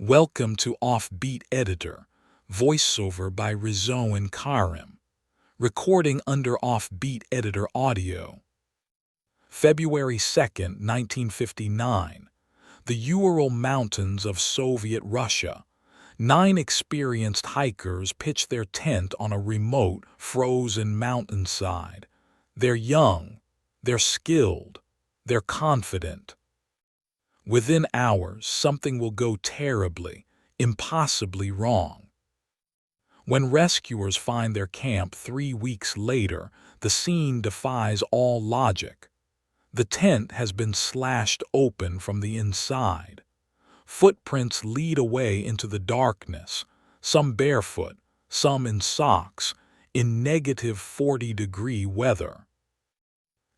Welcome to Offbeat Editor, voiceover by Rizzo and Karim, recording under Offbeat Editor Audio. February 2nd, 1959. The Ural Mountains of Soviet Russia. 9 experienced hikers pitch their tent on a remote, frozen mountainside. They're young, they're skilled, they're confident. Within hours, something will go terribly, impossibly wrong. When rescuers find their camp 3 weeks later, the scene defies all logic. The tent has been slashed open from the inside. Footprints lead away into the darkness, some barefoot, some in socks, in negative 40-degree weather.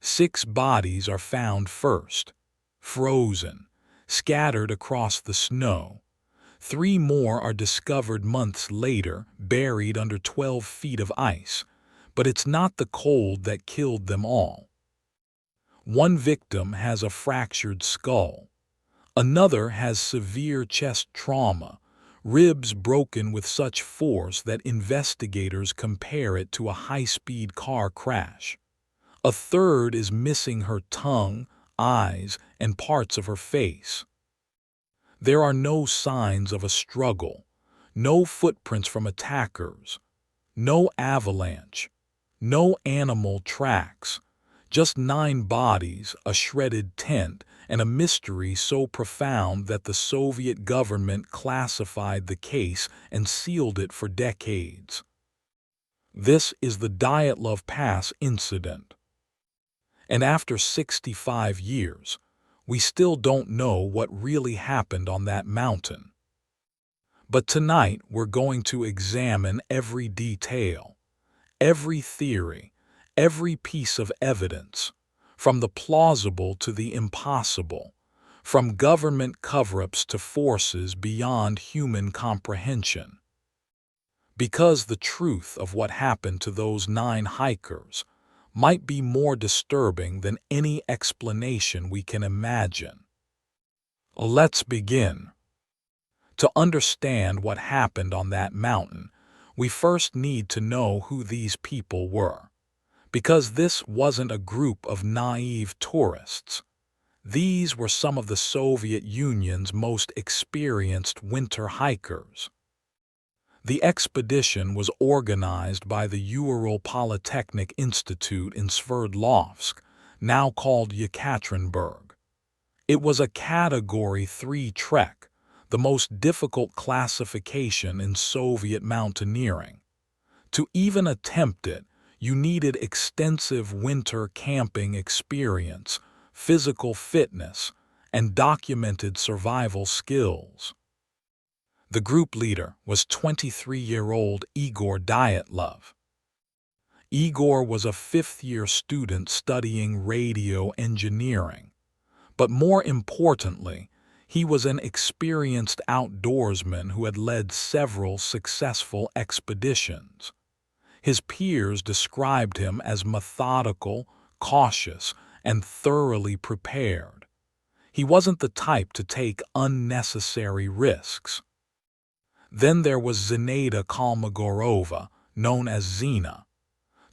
6 bodies are found first, frozen, scattered across the snow. 3 more are discovered months later, buried under 12 feet of ice, but it's not the cold that killed them all. One victim has a fractured skull. Another has severe chest trauma, ribs broken with such force that investigators compare it to a high-speed car crash. A third is missing her tongue, eyes, and parts of her face. There are no signs of a struggle, no footprints from attackers, no avalanche, no animal tracks, just 9 bodies, a shredded tent, and a mystery so profound that the Soviet government classified the case and sealed it for decades. This is the Dyatlov Pass Incident. And after 65 years, we still don't know what really happened on that mountain. But tonight we're going to examine every detail, every theory, every piece of evidence, from the plausible to the impossible, from government cover-ups to forces beyond human comprehension. Because the truth of what happened to those 9 hikers might be more disturbing than any explanation we can imagine. Let's begin. To understand what happened on that mountain, we first need to know who these people were. Because this wasn't a group of naive tourists. These were some of the Soviet Union's most experienced winter hikers. The expedition was organized by the Ural Polytechnic Institute in Sverdlovsk, now called Yekaterinburg. It was a Category 3 trek, the most difficult classification in Soviet mountaineering. To even attempt it, you needed extensive winter camping experience, physical fitness, and documented survival skills. The group leader was 23-year-old Igor Dyatlov. Igor was a 5th-year student studying radio engineering, but more importantly, he was an experienced outdoorsman who had led several successful expeditions. His peers described him as methodical, cautious, and thoroughly prepared. He wasn't the type to take unnecessary risks. Then there was Zinaida Kolmogorova, known as Zina,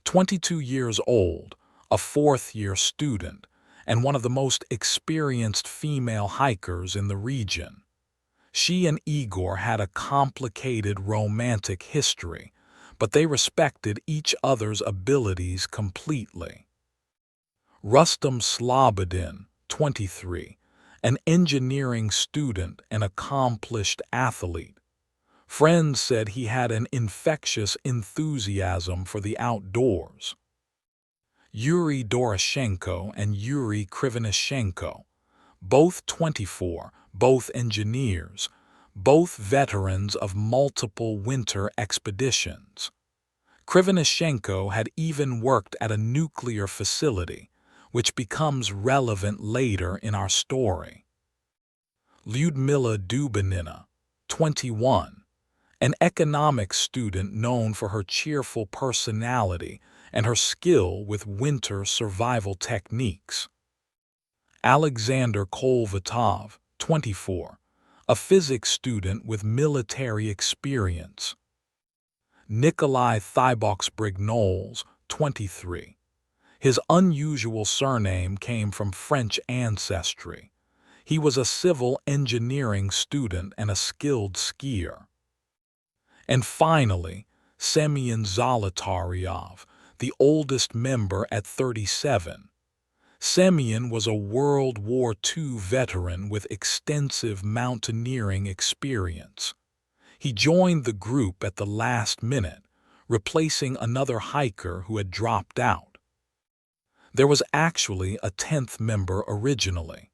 22 years old, a 4th-year student, and one of the most experienced female hikers in the region. She and Igor had a complicated romantic history, but they respected each other's abilities completely. Rustam Slobodin, 23, an engineering student and accomplished athlete. Friends said he had an infectious enthusiasm for the outdoors. Yuri Doroshenko and Yuri Krivonishenko, both 24, both engineers, both veterans of multiple winter expeditions. Krivonishenko had even worked at a nuclear facility, which becomes relevant later in our story. Lyudmila Dubinina, 21, an economics student known for her cheerful personality and her skill with winter survival techniques. Alexander Kolvatov, 24, a physics student with military experience. Nikolai Thibox-Brignoles, 23. His unusual surname came from French ancestry. He was a civil engineering student and a skilled skier. And finally, Semyon Zolotaryov, the oldest member at 37. Semyon was a World War II veteran with extensive mountaineering experience. He joined the group at the last minute, replacing another hiker who had dropped out. There was actually a 10th member originally.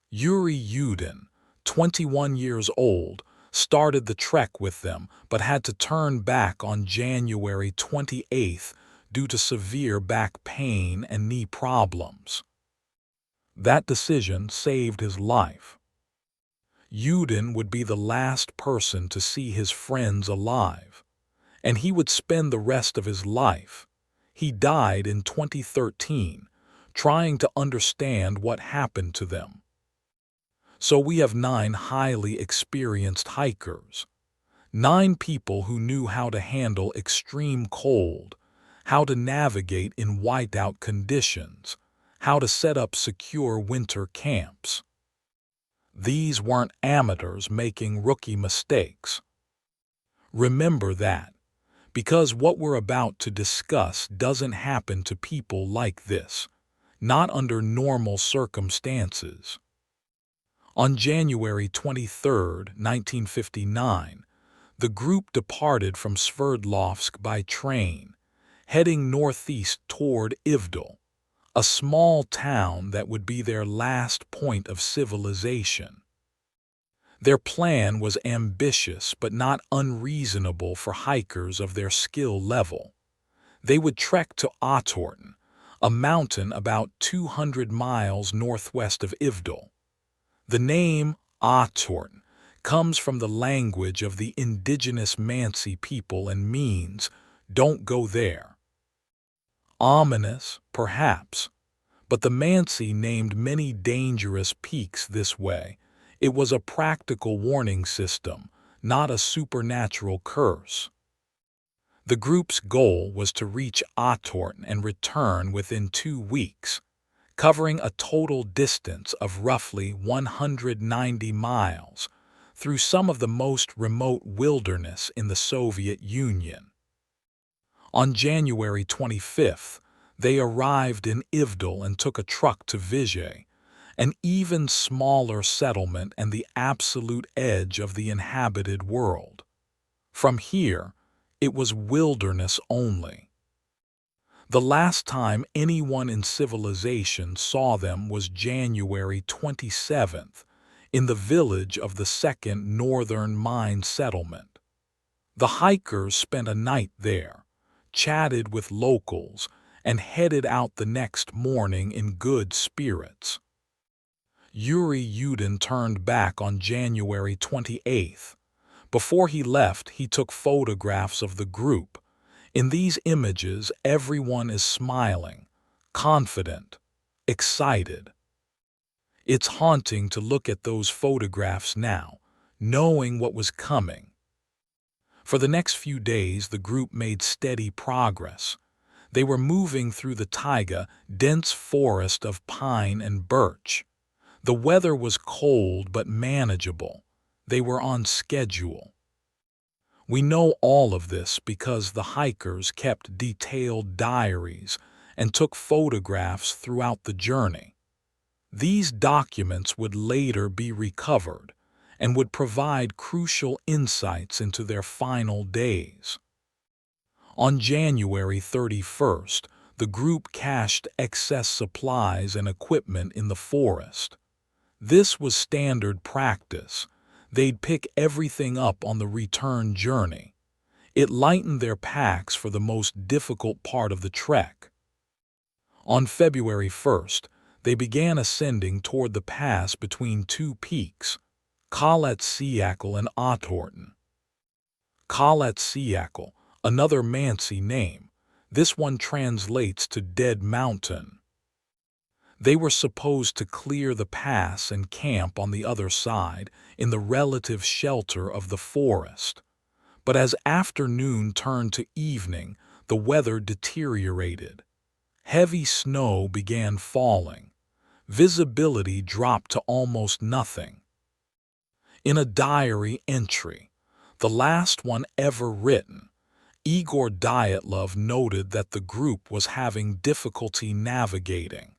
Yuri Yudin, 21 years old, started the trek with them but had to turn back on January 28th due to severe back pain and knee problems. That decision saved his life. Yudin would be the last person to see his friends alive, and he would spend the rest of his life. He died in 2013, trying to understand what happened to them. So we have 9 highly experienced hikers. 9 people who knew how to handle extreme cold, how to navigate in whiteout conditions, how to set up secure winter camps. These weren't amateurs making rookie mistakes. Remember that, because what we're about to discuss doesn't happen to people like this, not under normal circumstances. On January 23, 1959, the group departed from Sverdlovsk by train, heading northeast toward Ivdel, a small town that would be their last point of civilization. Their plan was ambitious but not unreasonable for hikers of their skill level. They would trek to Ottorten, a mountain about 200 miles northwest of Ivdel. The name Ottorten comes from the language of the indigenous Mansi people and means, "Don't go there." Ominous, perhaps, but the Mansi named many dangerous peaks this way. It was a practical warning system, not a supernatural curse. The group's goal was to reach Ottorten and return within 2 weeks, covering a total distance of roughly 190 miles through some of the most remote wilderness in the Soviet Union. On January 25th, they arrived in Ivdel and took a truck to Vizhay, an even smaller settlement and the absolute edge of the inhabited world. From here, it was wilderness only. The last time anyone in civilization saw them was January 27th, in the village of the second northern mine settlement. The hikers spent a night there, chatted with locals, and headed out the next morning in good spirits. Yuri Yudin turned back on January 28th. Before he left, he took photographs of the group. In these images, everyone is smiling, confident, excited. It's haunting to look at those photographs now, knowing what was coming. For the next few days, the group made steady progress. They were moving through the taiga, dense forest of pine and birch. The weather was cold but manageable. They were on schedule. We know all of this because the hikers kept detailed diaries and took photographs throughout the journey. These documents would later be recovered and would provide crucial insights into their final days. On January 31st, the group cached excess supplies and equipment in the forest. This was standard practice. They'd pick everything up on the return journey. It lightened their packs for the most difficult part of the trek. On February 1st, they began ascending toward the pass between 2 peaks, Katabatic and Ottorten. Katabatic, another Mansi name, this one translates to Dead Mountain. They were supposed to clear the pass and camp on the other side in the relative shelter of the forest. But as afternoon turned to evening, the weather deteriorated. Heavy snow began falling. Visibility dropped to almost nothing. In a diary entry, the last one ever written, Igor Dyatlov noted that the group was having difficulty navigating.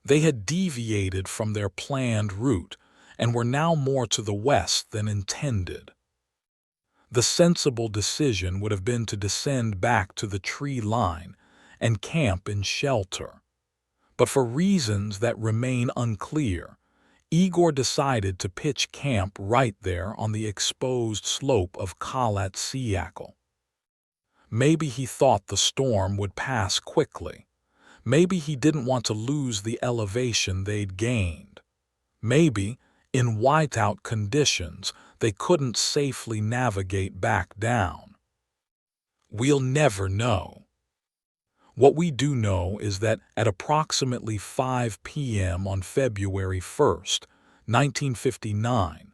They had deviated from their planned route and were now more to the west than intended. The sensible decision would have been to descend back to the tree line and camp in shelter. But for reasons that remain unclear, Igor decided to pitch camp right there on the exposed slope of Katabatic. Maybe he thought the storm would pass quickly. Maybe he didn't want to lose the elevation they'd gained. Maybe, in whiteout conditions, they couldn't safely navigate back down. We'll never know. What we do know is that at approximately 5 p.m. on February 1st, 1959,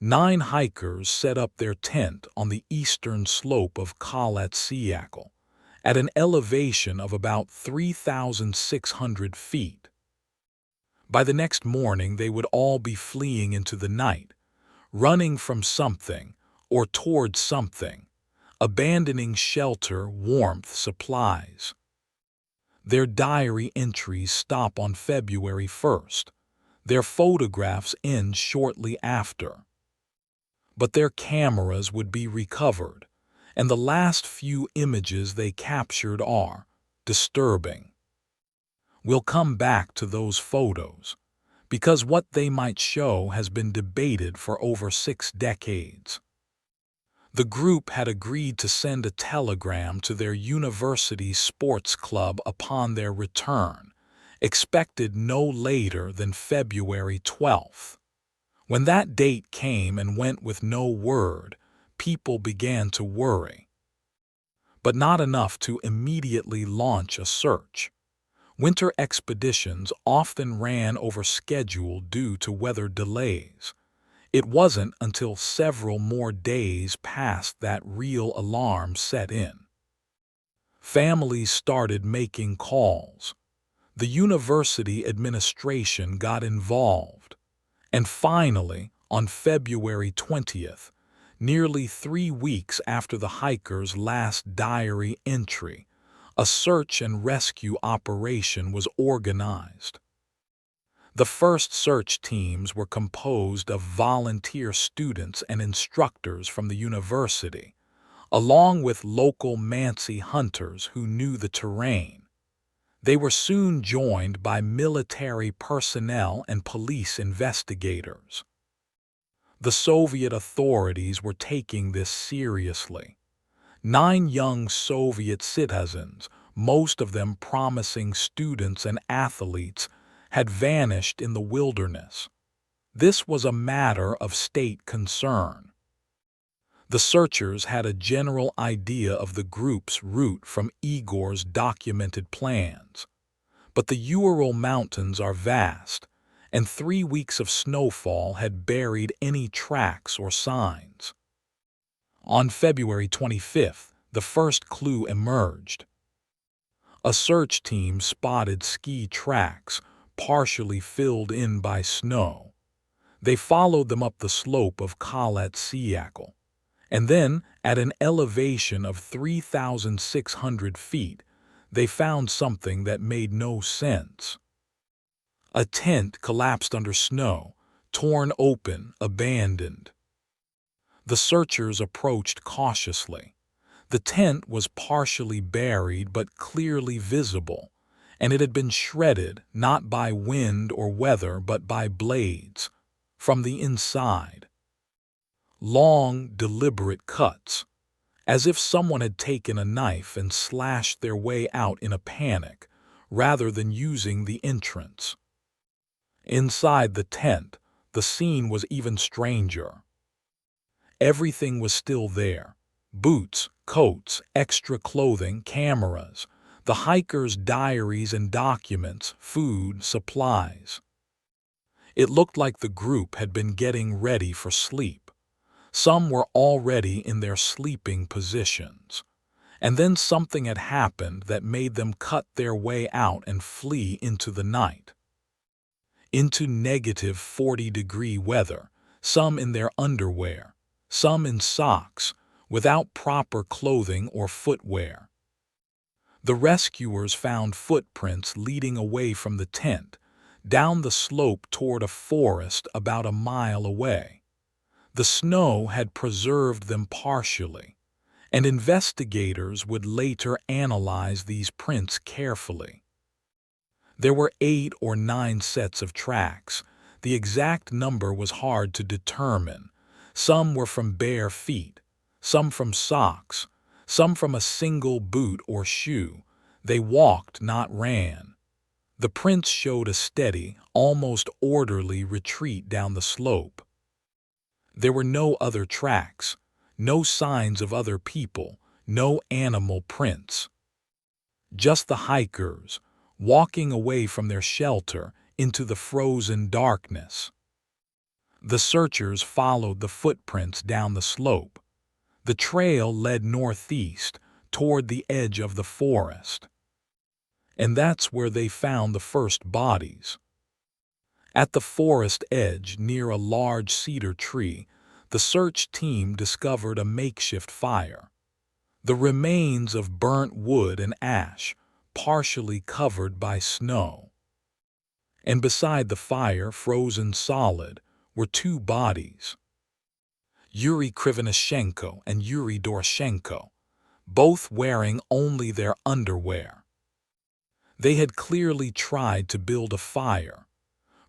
9 hikers set up their tent on the eastern slope of Katabatic at an elevation of about 3,600 feet. By the next morning, they would all be fleeing into the night, running from something or toward something, abandoning shelter, warmth, supplies. Their diary entries stop on February 1st. Their photographs end shortly after. But their cameras would be recovered, and the last few images they captured are disturbing. We'll come back to those photos, because what they might show has been debated for over 6 decades. The group had agreed to send a telegram to their university sports club upon their return, expected no later than February 12th. When that date came and went with no word, people began to worry. But not enough to immediately launch a search. Winter expeditions often ran over schedule due to weather delays. It wasn't until several more days passed that real alarm set in. Families started making calls. The university administration got involved. And finally, on February 20th, nearly 3 weeks after the hikers' last diary entry, a search and rescue operation was organized. The first search teams were composed of volunteer students and instructors from the university, along with local Mansi hunters who knew the terrain. They were soon joined by military personnel and police investigators. The Soviet authorities were taking this seriously. 9 young Soviet citizens, most of them promising students and athletes, had vanished in the wilderness. This was a matter of state concern. The searchers had a general idea of the group's route from Igor's documented plans. But the Ural Mountains are vast, and 3 weeks of snowfall had buried any tracks or signs. On February 25th, the first clue emerged. A search team spotted ski tracks, partially filled in by snow. They followed them up the slope of Katabatic, and then, at an elevation of 3,600 feet, they found something that made no sense. A tent collapsed under snow, torn open, abandoned. The searchers approached cautiously. The tent was partially buried but clearly visible, and it had been shredded not by wind or weather but by blades, from the inside. Long, deliberate cuts, as if someone had taken a knife and slashed their way out in a panic, rather than using the entrance. Inside the tent, the scene was even stranger. Everything was still there: boots, coats, extra clothing, cameras. The hikers' diaries and documents, food, supplies. It looked like the group had been getting ready for sleep. Some were already in their sleeping positions. And then something had happened that made them cut their way out and flee into the night. Into negative 40-degree weather, some in their underwear, some in socks, without proper clothing or footwear. The rescuers found footprints leading away from the tent, down the slope toward a forest about a mile away. The snow had preserved them partially, and investigators would later analyze these prints carefully. There were 8 or 9 sets of tracks. The exact number was hard to determine. Some were from bare feet, some from socks, some from a single boot or shoe. They walked, not ran. The prints showed a steady, almost orderly retreat down the slope. There were no other tracks, no signs of other people, no animal prints. Just the hikers, walking away from their shelter into the frozen darkness. The searchers followed the footprints down the slope. The trail led northeast toward the edge of the forest. And that's where they found the first bodies. At the forest edge, near a large cedar tree, the search team discovered a makeshift fire. The remains of burnt wood and ash, partially covered by snow. And beside the fire, frozen solid, were 2 bodies. Yuri Krivonishenko and Yuri Doroshenko, both wearing only their underwear. They had clearly tried to build a fire.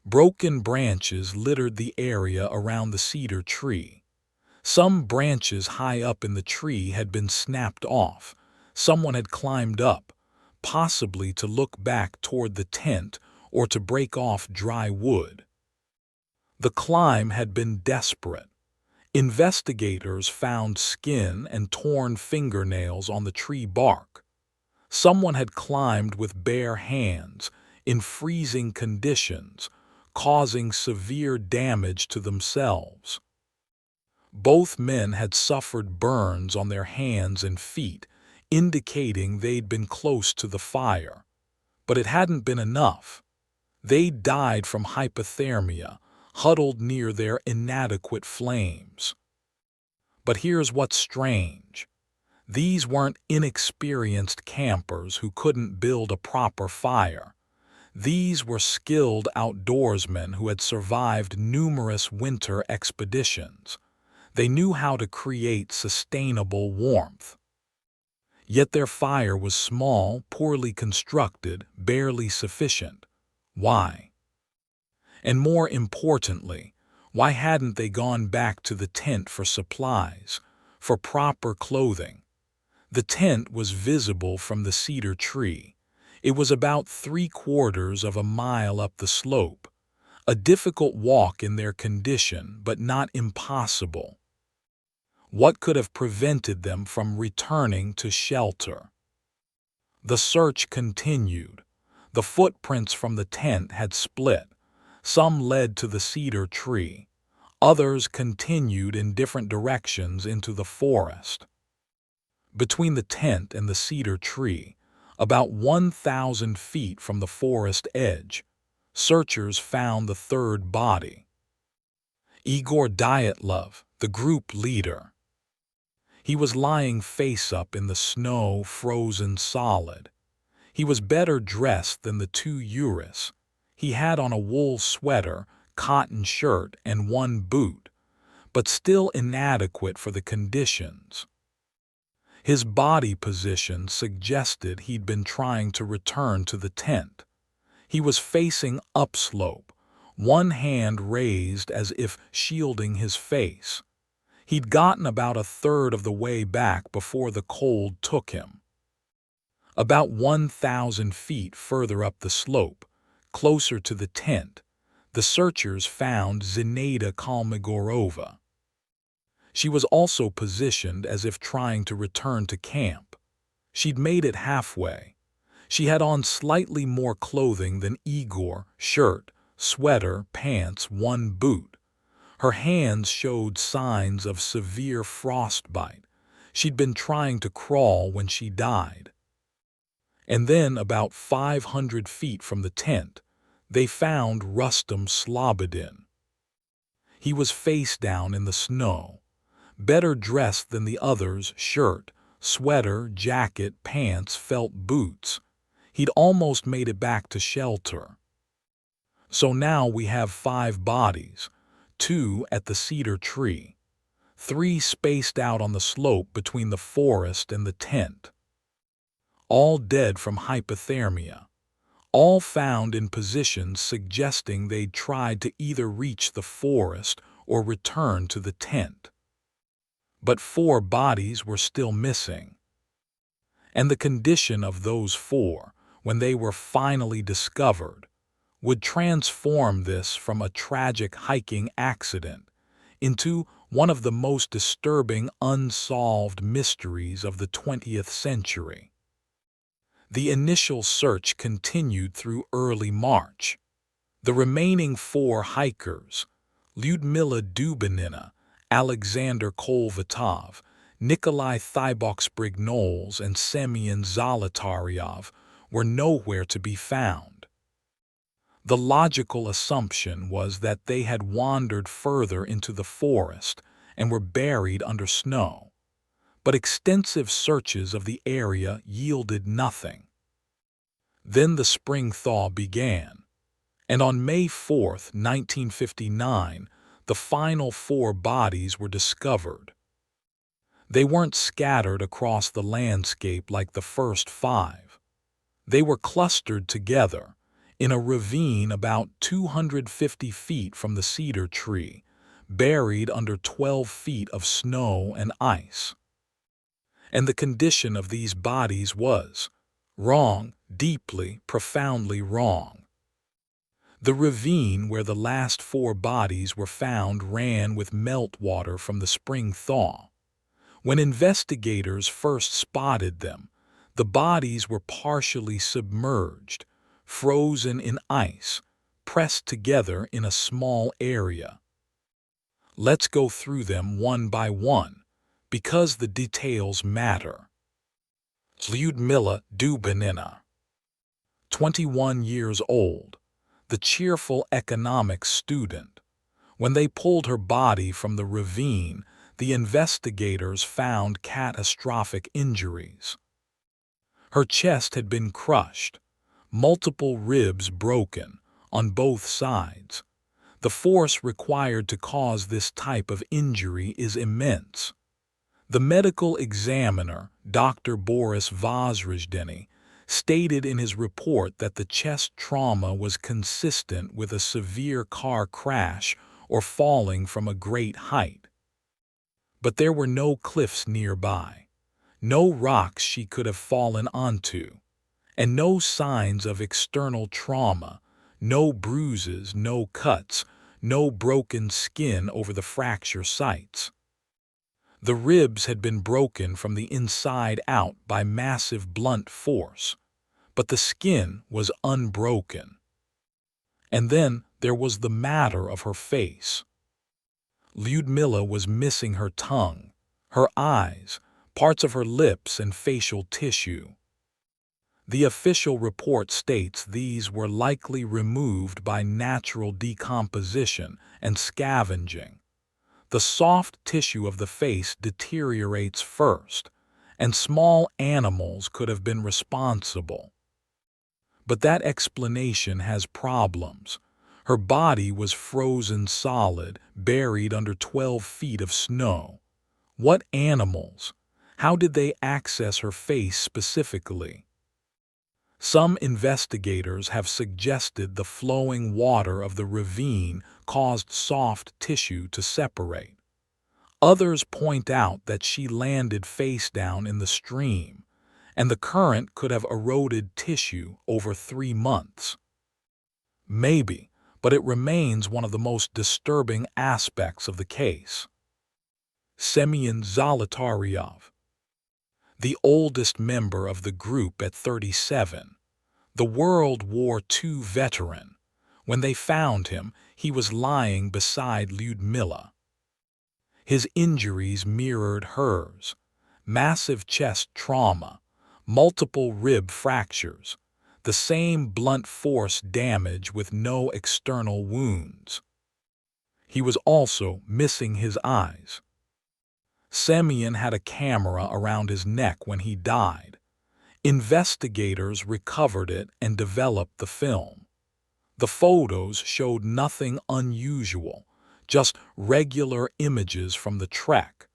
Broken branches littered the area around the cedar tree. Some branches high up in the tree had been snapped off. Someone had climbed up, possibly to look back toward the tent or to break off dry wood. The climb had been desperate. Investigators found skin and torn fingernails on the tree bark. Someone had climbed with bare hands, in freezing conditions, causing severe damage to themselves. Both men had suffered burns on their hands and feet, indicating they'd been close to the fire. But it hadn't been enough. They died from hypothermia, huddled near their inadequate flames. But here's what's strange. These weren't inexperienced campers who couldn't build a proper fire. These were skilled outdoorsmen who had survived numerous winter expeditions. They knew how to create sustainable warmth. Yet their fire was small, poorly constructed, barely sufficient. Why? And more importantly, why hadn't they gone back to the tent for supplies, for proper clothing? The tent was visible from the cedar tree. It was about 3/4 of a mile up the slope. A difficult walk in their condition, but not impossible. What could have prevented them from returning to shelter? The search continued. The footprints from the tent had split. Some led to the cedar tree. Others continued in different directions into the forest. Between the tent and the cedar tree, about 1,000 feet from the forest edge, searchers found the 3rd body. Igor Dyatlov, the group leader. He was lying face up in the snow, frozen solid. He was better dressed than the 2 Uris. He had on a wool sweater, cotton shirt, and 1 boot, but still inadequate for the conditions. His body position suggested he'd been trying to return to the tent. He was facing upslope, one hand raised as if shielding his face. He'd gotten about 1/3 of the way back before the cold took him. About 1,000 feet further up the slope, closer to the tent, the searchers found Zinaida Kolmogorova. She was also positioned as if trying to return to camp. She'd made it halfway. She had on slightly more clothing than Igor: shirt, sweater, pants, one boot. Her hands showed signs of severe frostbite. She'd been trying to crawl when she died. And then, about 500 feet from the tent, they found Rustam Slobodin. He was face down in the snow, better dressed than the others: shirt, sweater, jacket, pants, felt boots. He'd almost made it back to shelter. So now we have 5 bodies, 2 at the cedar tree, 3 spaced out on the slope between the forest and the tent. All dead from hypothermia, all found in positions suggesting they'd tried to either reach the forest or return to the tent. But 4 bodies were still missing. And the condition of those 4, when they were finally discovered, would transform this from a tragic hiking accident into one of the most disturbing unsolved mysteries of the 20th century. The initial search continued through early March. The remaining 4 hikers, Lyudmila Dubinina, Alexander Kolvatov, Nikolai Thiboksbrignoles, and Semyon Zolotaryov, were nowhere to be found. The logical assumption was that they had wandered further into the forest and were buried under snow, but extensive searches of the area yielded nothing. Then the spring thaw began, and on May 4, 1959, the final 4 bodies were discovered. They weren't scattered across the landscape like the first 5. They were clustered together in a ravine about 250 feet from the cedar tree, buried under 12 feet of snow and ice. And the condition of these bodies was wrong, deeply, profoundly wrong. The ravine where the last 4 bodies were found ran with meltwater from the spring thaw. When investigators first spotted them, the bodies were partially submerged, frozen in ice, pressed together in a small area. Let's go through them one by one, because the details matter. Lyudmila Dubinina, 21 years old, the cheerful economics student. When they pulled her body from the ravine, the investigators found catastrophic injuries. Her chest had been crushed, multiple ribs broken on both sides. The force required to cause this type of injury is immense. The medical examiner, Dr. Boris Vozrozhdeny, stated in his report that the chest trauma was consistent with a severe car crash or falling from a great height. But there were no cliffs nearby, no rocks she could have fallen onto, and no signs of external trauma, no bruises, no cuts, no broken skin over the fracture sites. The ribs had been broken from the inside out by massive blunt force, but the skin was unbroken. And then there was the matter of her face. Lyudmila was missing her tongue, her eyes, parts of her lips and facial tissue. The official report states these were likely removed by natural decomposition and scavenging. The soft tissue of the face deteriorates first, and small animals could have been responsible. But that explanation has problems. Her body was frozen solid, buried under 12 feet of snow. What animals? How did they access her face specifically? Some investigators have suggested the flowing water of the ravine caused soft tissue to separate. Others point out that she landed face down in the stream, and the current could have eroded tissue over 3 months. Maybe, but it remains one of the most disturbing aspects of the case. Semyon Zolotaryov, the oldest member of the group at 37, The World War II veteran. When they found him, he was lying beside Lyudmila. His injuries mirrored hers: massive chest trauma, multiple rib fractures, the same blunt force damage with no external wounds. He was also missing his eyes. Semyon had a camera around his neck when he died. Investigators recovered it and developed the film. The photos showed nothing unusual, just regular images from the trek.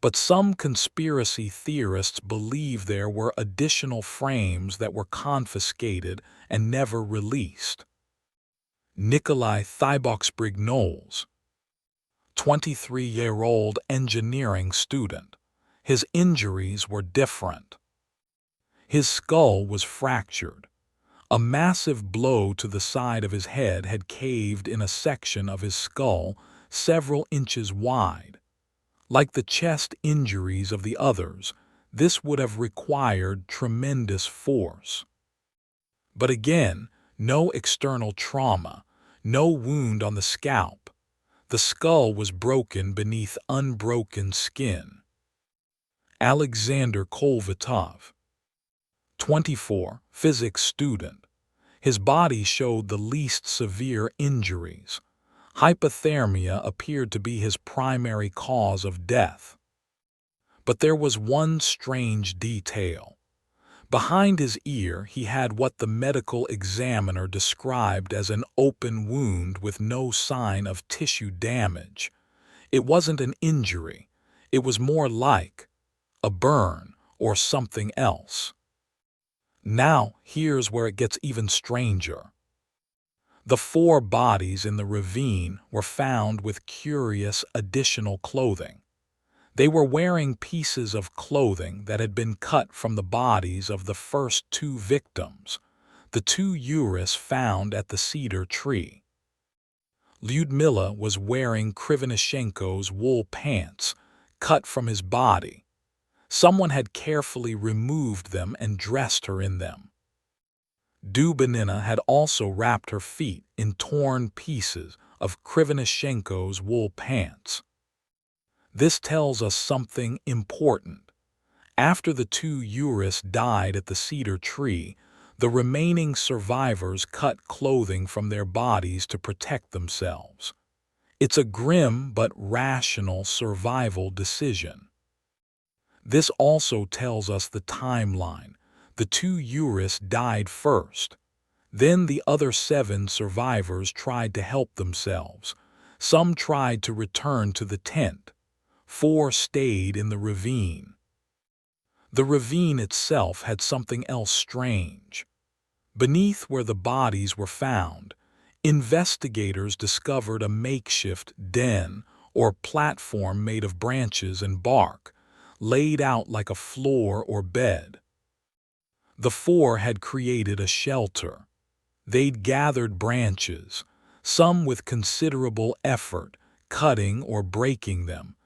But some conspiracy theorists believe there were additional frames that were confiscated and never released. Nikolai Thiboksbrignoles, 23-year-old engineering student. His injuries were different. His skull was fractured. A massive blow to the side of his head had caved in a section of his skull several inches wide. Like the chest injuries of the others, this would have required tremendous force. But again, no external trauma, no wound on the scalp. The skull was broken beneath unbroken skin. Alexander Kolvatov, 24, physics student. His body showed the least severe injuries. Hypothermia appeared to be his primary cause of death. But there was one strange detail. Behind his ear he had what the medical examiner described as an open wound with no sign of tissue damage. It wasn't an injury. It was more like a burn or something else. Now, here's where it gets even stranger. The 4 bodies in the ravine were found with curious additional clothing. They were wearing pieces of clothing that had been cut from the bodies of the first 2 victims, the 2 Urals found at the cedar tree. Lyudmila was wearing Krivonishenko's wool pants, cut from his body. Someone had carefully removed them and dressed her in them. Dubinina had also wrapped her feet in torn pieces of Krivonishenko's wool pants. This tells us something important. After the 2 Urals died at the cedar tree, the remaining survivors cut clothing from their bodies to protect themselves. It's a grim but rational survival decision. This also tells us the timeline. The 2 Urals died first. Then the other 7 survivors tried to help themselves. Some tried to return to the tent. 4 stayed in the ravine. The ravine itself had something else strange. Beneath where the bodies were found, investigators discovered a makeshift den or platform made of branches and bark, laid out like a floor or bed. The 4 had created a shelter. They'd gathered branches, some with considerable effort, cutting or breaking them,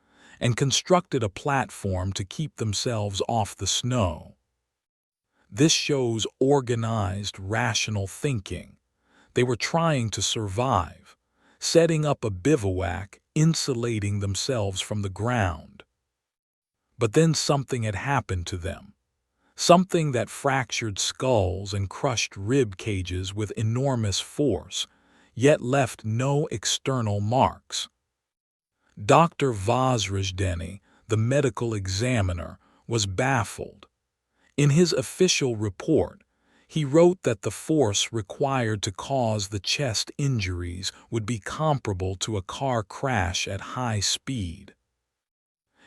and constructed a platform to keep themselves off the snow. This shows organized, rational thinking. They were trying to survive, setting up a bivouac, insulating themselves from the ground. But then something had happened to them. Something that fractured skulls and crushed rib cages with enormous force, yet left no external marks. Dr. Vozrojdeny, the medical examiner, was baffled. In his official report, he wrote that the force required to cause the chest injuries would be comparable to a car crash at high speed.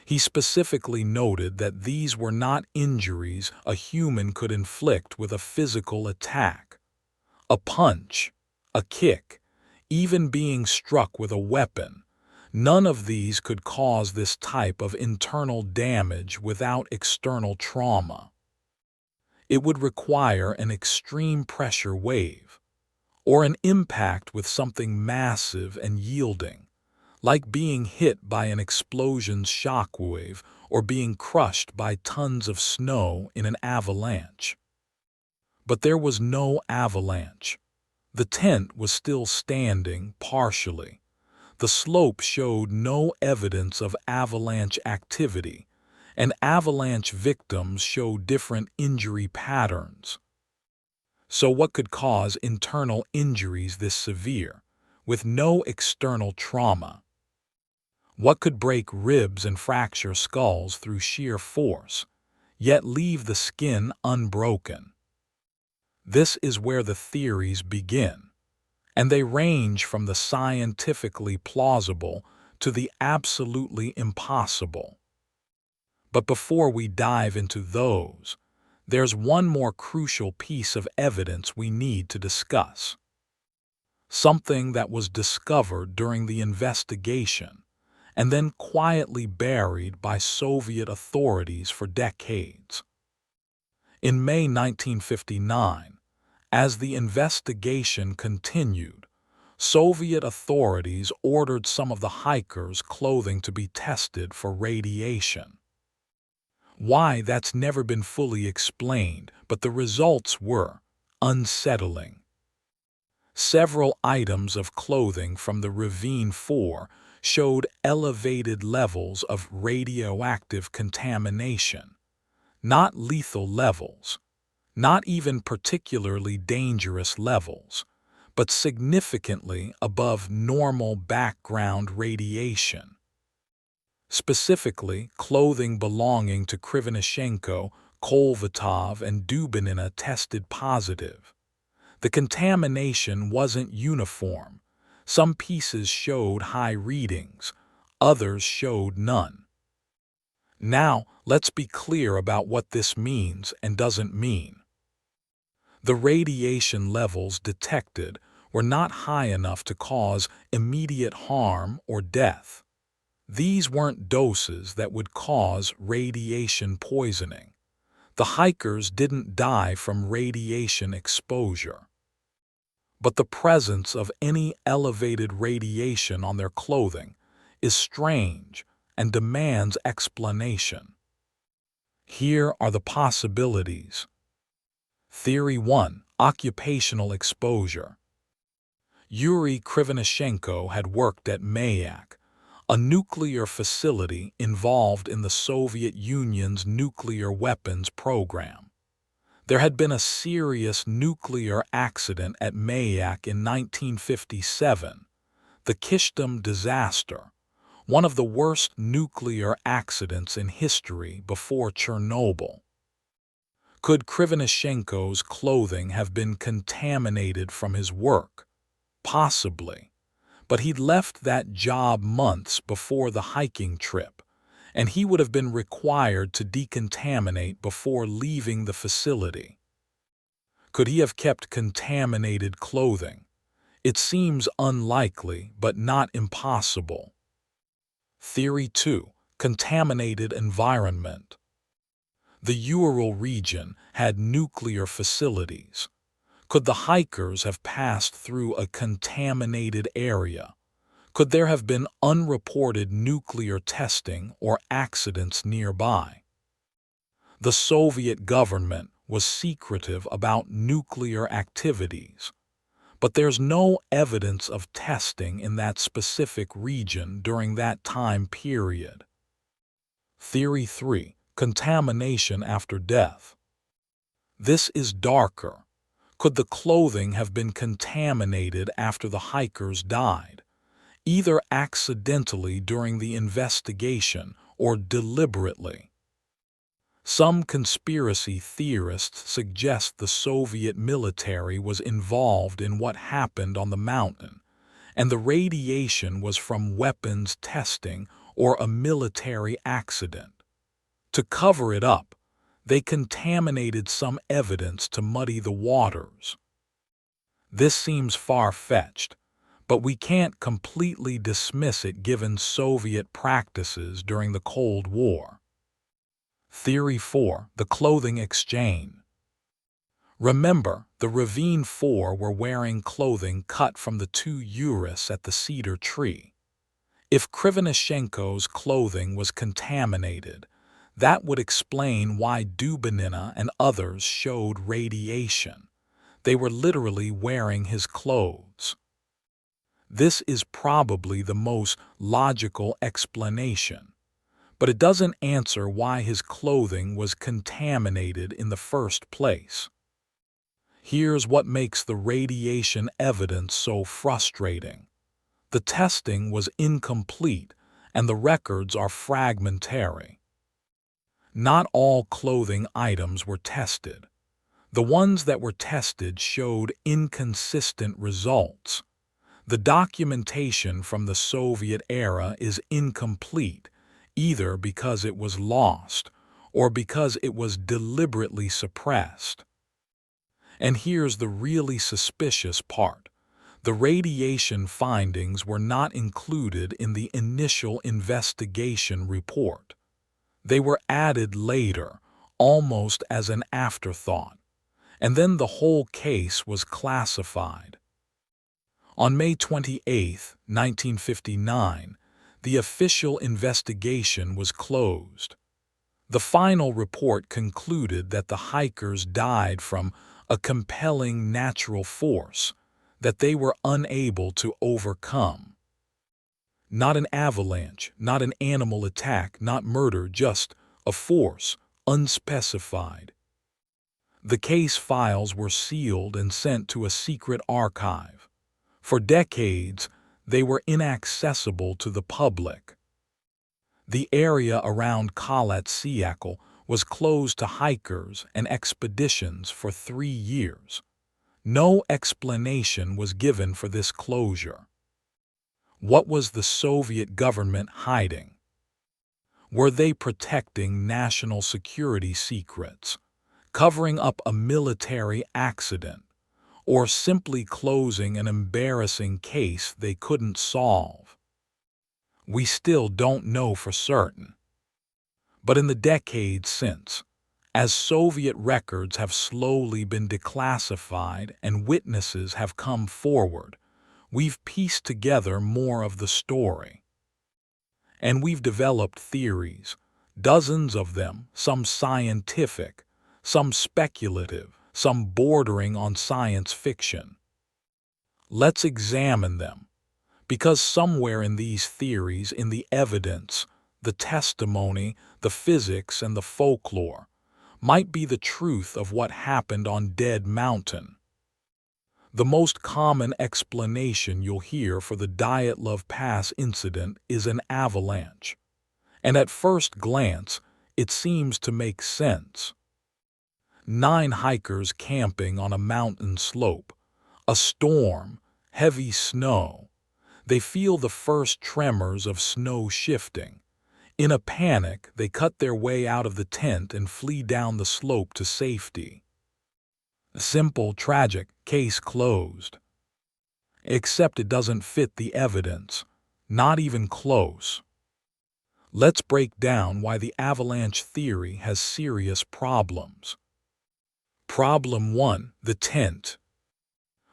He specifically noted that these were not injuries a human could inflict with a physical attack. A punch, a kick, even being struck with a weapon, none of these could cause this type of internal damage without external trauma. It would require an extreme pressure wave, or an impact with something massive and yielding, like being hit by an explosion's shockwave or being crushed by tons of snow in an avalanche. But there was no avalanche. The tent was still standing partially. The slope showed no evidence of avalanche activity, and avalanche victims showed different injury patterns. So what could cause internal injuries this severe, with no external trauma? What could break ribs and fracture skulls through sheer force, yet leave the skin unbroken? This is where the theories begin, and they range from the scientifically plausible to the absolutely impossible. But before we dive into those, there's one more crucial piece of evidence we need to discuss. Something that was discovered during the investigation and then quietly buried by Soviet authorities for decades. In May 1959, as the investigation continued, Soviet authorities ordered some of the hikers' clothing to be tested for radiation. Why, that's never been fully explained, but the results were unsettling. Several items of clothing from the Ravine 4 showed elevated levels of radioactive contamination. Not lethal levels, not even particularly dangerous levels, but significantly above normal background radiation. Specifically, clothing belonging to Krivonischenko, Kolvatov, and Dubinina tested positive. The contamination wasn't uniform. Some pieces showed high readings, others showed none. Now, let's be clear about what this means and doesn't mean. The radiation levels detected were not high enough to cause immediate harm or death. These weren't doses that would cause radiation poisoning. The hikers didn't die from radiation exposure. But the presence of any elevated radiation on their clothing is strange and demands explanation. Here are the possibilities. Theory 1. Occupational exposure. Yuri Krivonischenko had worked at Mayak, a nuclear facility involved in the Soviet Union's nuclear weapons program. There had been a serious nuclear accident at Mayak in 1957, the Kishtim disaster, one of the worst nuclear accidents in history before Chernobyl. Could Krivonischenko's clothing have been contaminated from his work? Possibly. But he'd left that job months before the hiking trip, and he would have been required to decontaminate before leaving the facility. Could he have kept contaminated clothing? It seems unlikely, but not impossible. Theory 2. Contaminated environment. The Ural region had nuclear facilities. Could the hikers have passed through a contaminated area? Could there have been unreported nuclear testing or accidents nearby? The Soviet government was secretive about nuclear activities, but there's no evidence of testing in that specific region during that time period. Theory 3. Contamination after death. This is darker. Could the clothing have been contaminated after the hikers died, either accidentally during the investigation or deliberately? Some conspiracy theorists suggest the Soviet military was involved in what happened on the mountain, and the radiation was from weapons testing or a military accident. To cover it up, they contaminated some evidence to muddy the waters. This seems far-fetched, but we can't completely dismiss it given Soviet practices during the Cold War. Theory 4. The clothing exchange. Remember, the Ravine 4 were wearing clothing cut from the two Urals at the cedar tree. If Krivonischenko's clothing was contaminated, That would explain why Dubinina and others showed radiation. They were literally wearing his clothes. This is probably the most logical explanation, but it doesn't answer why his clothing was contaminated in the first place. Here's what makes the radiation evidence so frustrating. The testing was incomplete, and the records are fragmentary. Not all clothing items were tested. The ones that were tested showed inconsistent results. The documentation from the Soviet era is incomplete, either because it was lost or because it was deliberately suppressed. And here's the really suspicious part. The radiation findings were not included in the initial investigation report. They were added later, almost as an afterthought, and then the whole case was classified. On May 28, 1959, the official investigation was closed. The final report concluded that the hikers died from a compelling natural force that they were unable to overcome. Not an avalanche, not an animal attack, not murder, just a force, unspecified. The case files were sealed and sent to a secret archive. For decades, they were inaccessible to the public. The area around Katabatic was closed to hikers and expeditions for 3 years. No explanation was given for this closure. What was the Soviet government hiding? Were they protecting national security secrets, covering up a military accident, or simply closing an embarrassing case they couldn't solve? We still don't know for certain. But in the decades since, as Soviet records have slowly been declassified and witnesses have come forward, we've pieced together more of the story. And we've developed theories, dozens of them, some scientific, some speculative, some bordering on science fiction. Let's examine them, because somewhere in these theories, in the evidence, the testimony, the physics, and the folklore, might be the truth of what happened on Dead Mountain. The most common explanation you'll hear for the Dyatlov Pass incident is an avalanche. And at first glance, it seems to make sense. 9 hikers camping on a mountain slope, a storm, heavy snow. They feel the first tremors of snow shifting. In a panic, they cut their way out of the tent and flee down the slope to safety. Simple, tragic, case closed. Except it doesn't fit the evidence, not even close. Let's break down why the avalanche theory has serious problems. Problem 1. The tent.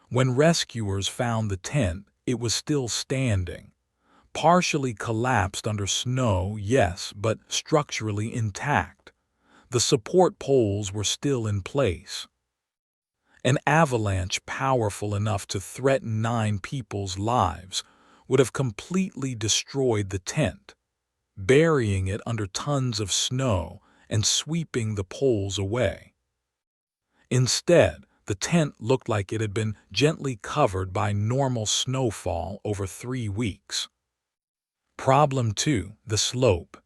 When rescuers found the tent, it was still standing. Partially collapsed under snow, yes, but structurally intact. The support poles were still in place. An avalanche powerful enough to threaten 9 people's lives would have completely destroyed the tent, burying it under tons of snow and sweeping the poles away. Instead, the tent looked like it had been gently covered by normal snowfall over 3 weeks. Problem 2. The slope.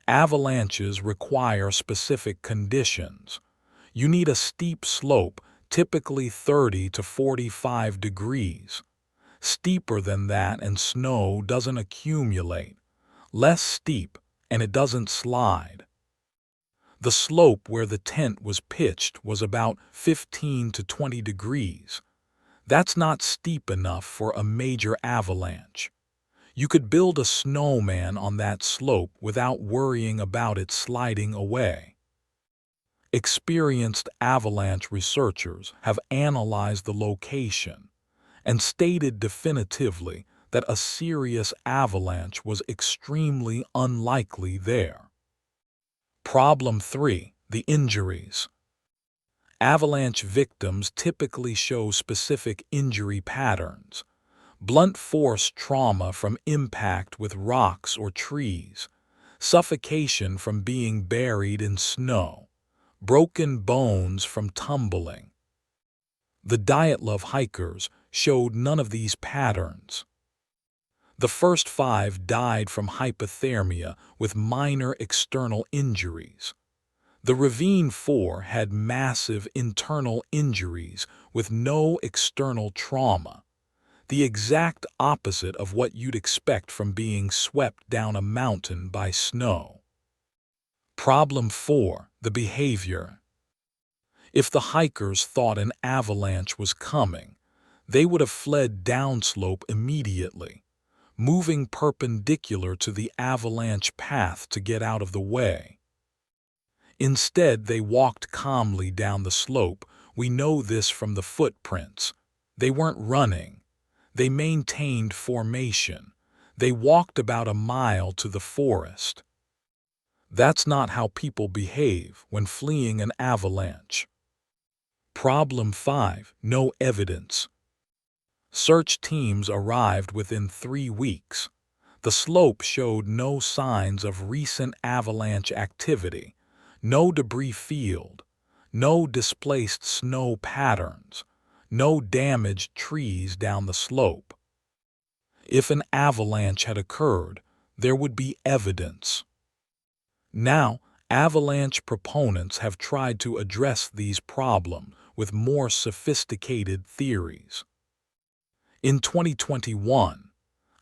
Avalanches require specific conditions. You need a steep slope, typically 30 to 45 degrees. Steeper than that and snow doesn't accumulate. Less steep and it doesn't slide. The slope where the tent was pitched was about 15 to 20 degrees. That's not steep enough for a major avalanche. You could build a snowman on that slope without worrying about it sliding away. Experienced avalanche researchers have analyzed the location and stated definitively that a serious avalanche was extremely unlikely there. Problem 3. The injuries. Avalanche victims typically show specific injury patterns: blunt force trauma from impact with rocks or trees, suffocation from being buried in snow, broken bones from tumbling. The Dyatlov hikers showed none of these patterns. The first 5 died from hypothermia with minor external injuries. The Ravine 4 had massive internal injuries with no external trauma, the exact opposite of what you'd expect from being swept down a mountain by snow. Problem 4. The behavior. If the hikers thought an avalanche was coming, they would have fled downslope immediately, moving perpendicular to the avalanche path to get out of the way. Instead, they walked calmly down the slope. We know this from the footprints. They weren't running. They maintained formation. They walked about a mile to the forest. That's not how people behave when fleeing an avalanche. Problem 5. No evidence. Search teams arrived within 3 weeks. The slope showed no signs of recent avalanche activity, no debris field, no displaced snow patterns, no damaged trees down the slope. If an avalanche had occurred, there would be evidence. Now, avalanche proponents have tried to address these problems with more sophisticated theories. In 2021,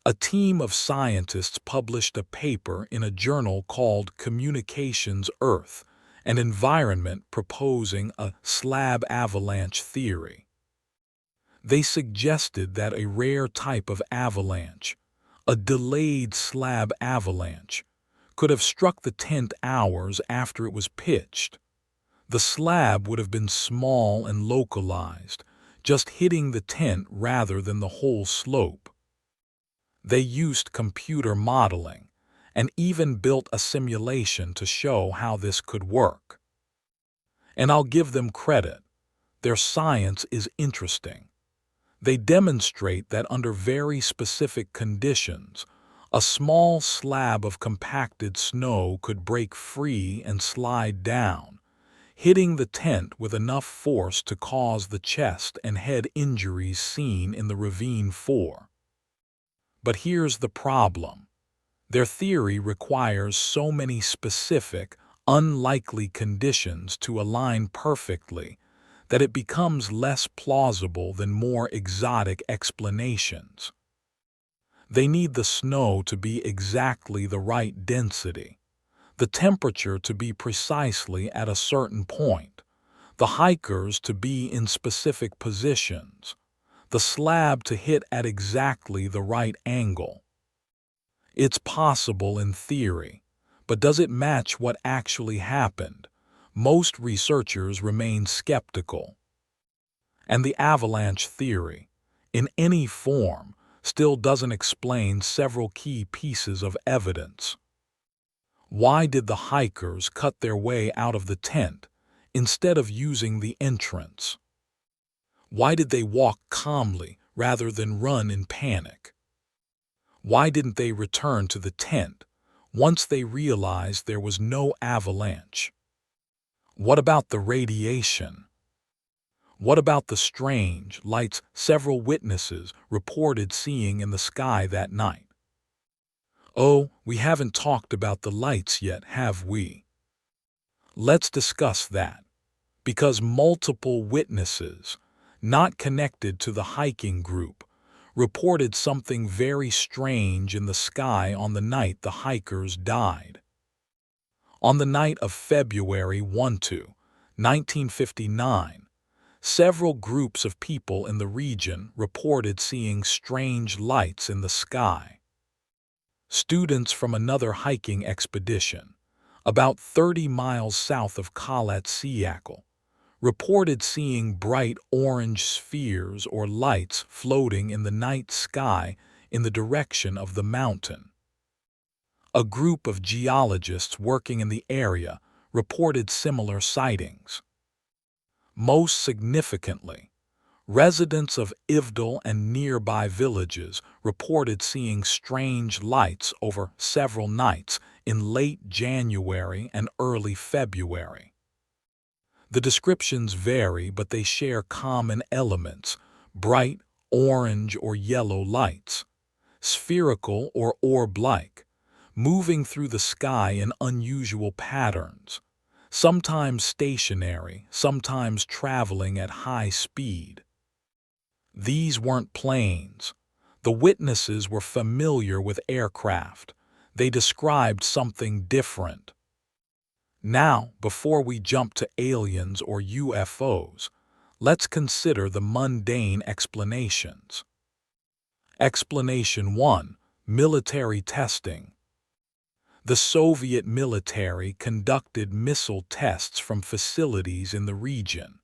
a team of scientists published a paper in a journal called Communications Earth and Environment proposing a slab avalanche theory. They suggested that a rare type of avalanche, a delayed slab avalanche, could have struck the tent hours after it was pitched. The slab would have been small and localized, just hitting the tent rather than the whole slope. They used computer modeling and even built a simulation to show how this could work. And I'll give them credit. Their science is interesting. They demonstrate that under very specific conditions, a small slab of compacted snow could break free and slide down, hitting the tent with enough force to cause the chest and head injuries seen in the Ravine 4. But here's the problem. Their theory requires so many specific, unlikely conditions to align perfectly that it becomes less plausible than more exotic explanations. They need the snow to be exactly the right density, the temperature to be precisely at a certain point, the hikers to be in specific positions, the slab to hit at exactly the right angle. It's possible in theory, but does it match what actually happened? Most researchers remain skeptical. And the avalanche theory, in any form, still doesn't explain several key pieces of evidence. Why did the hikers cut their way out of the tent instead of using the entrance? Why did they walk calmly rather than run in panic? Why didn't they return to the tent once they realized there was no avalanche? What about the radiation? What about the strange lights several witnesses reported seeing in the sky that night? Oh, we haven't talked about the lights yet, have we? Let's discuss that, because multiple witnesses, not connected to the hiking group, reported something very strange in the sky on the night the hikers died. On the night of February 1959, several groups of people in the region reported seeing strange lights in the sky. Students from another hiking expedition, about 30 miles south of Katabatic, reported seeing bright orange spheres or lights floating in the night sky in the direction of the mountain. A group of geologists working in the area reported similar sightings. Most significantly, residents of Ivdal and nearby villages reported seeing strange lights over several nights in late January and early February. The descriptions vary, but they share common elements: bright orange or yellow lights, spherical or orb-like, moving through the sky in unusual patterns, sometimes stationary, sometimes traveling at high speed. These weren't planes. The witnesses were familiar with aircraft. They described something different. Now, before we jump to aliens or UFOs, let's consider the mundane explanations. Explanation 1. Military testing. The Soviet military conducted missile tests from facilities in the region.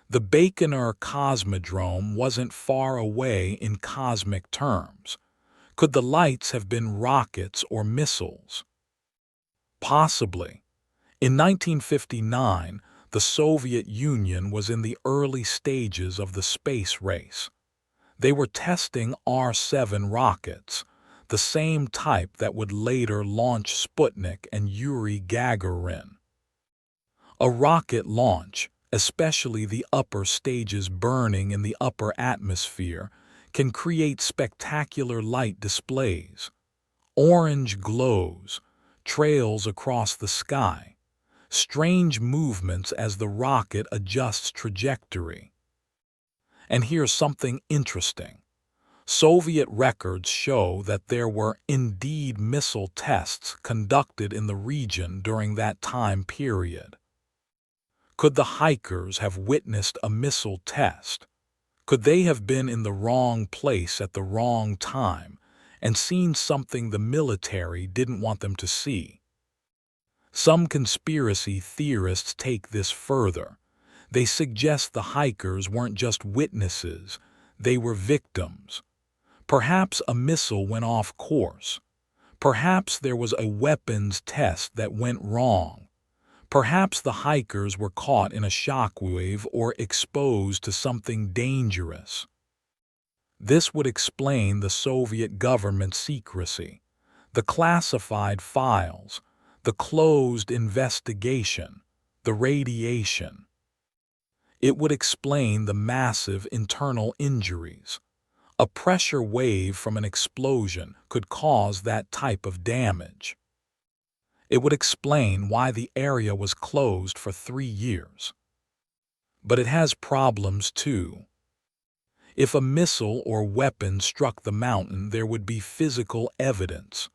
The Baikonur Cosmodrome wasn't far away in cosmic terms. Could the lights have been rockets or missiles? Possibly. In 1959, the Soviet Union was in the early stages of the space race. They were testing R-7 rockets, the same type that would later launch Sputnik and Yuri Gagarin. A rocket launch, especially the upper stages burning in the upper atmosphere, can create spectacular light displays. Orange glows, trails across the sky, strange movements as the rocket adjusts trajectory. And here's something interesting. Soviet records show that there were indeed missile tests conducted in the region during that time period. Could the hikers have witnessed a missile test? Could they have been in the wrong place at the wrong time and seen something the military didn't want them to see? Some conspiracy theorists take this further. They suggest the hikers weren't just witnesses, they were victims. Perhaps a missile went off course. Perhaps there was a weapons test that went wrong. Perhaps the hikers were caught in a shockwave or exposed to something dangerous. This would explain the Soviet government's secrecy, the classified files, the closed investigation, the radiation. It would explain the massive internal injuries. A pressure wave from an explosion could cause that type of damage. It would explain why the area was closed for 3 years. But it has problems too. If a missile or weapon struck the mountain, there would be physical evidence.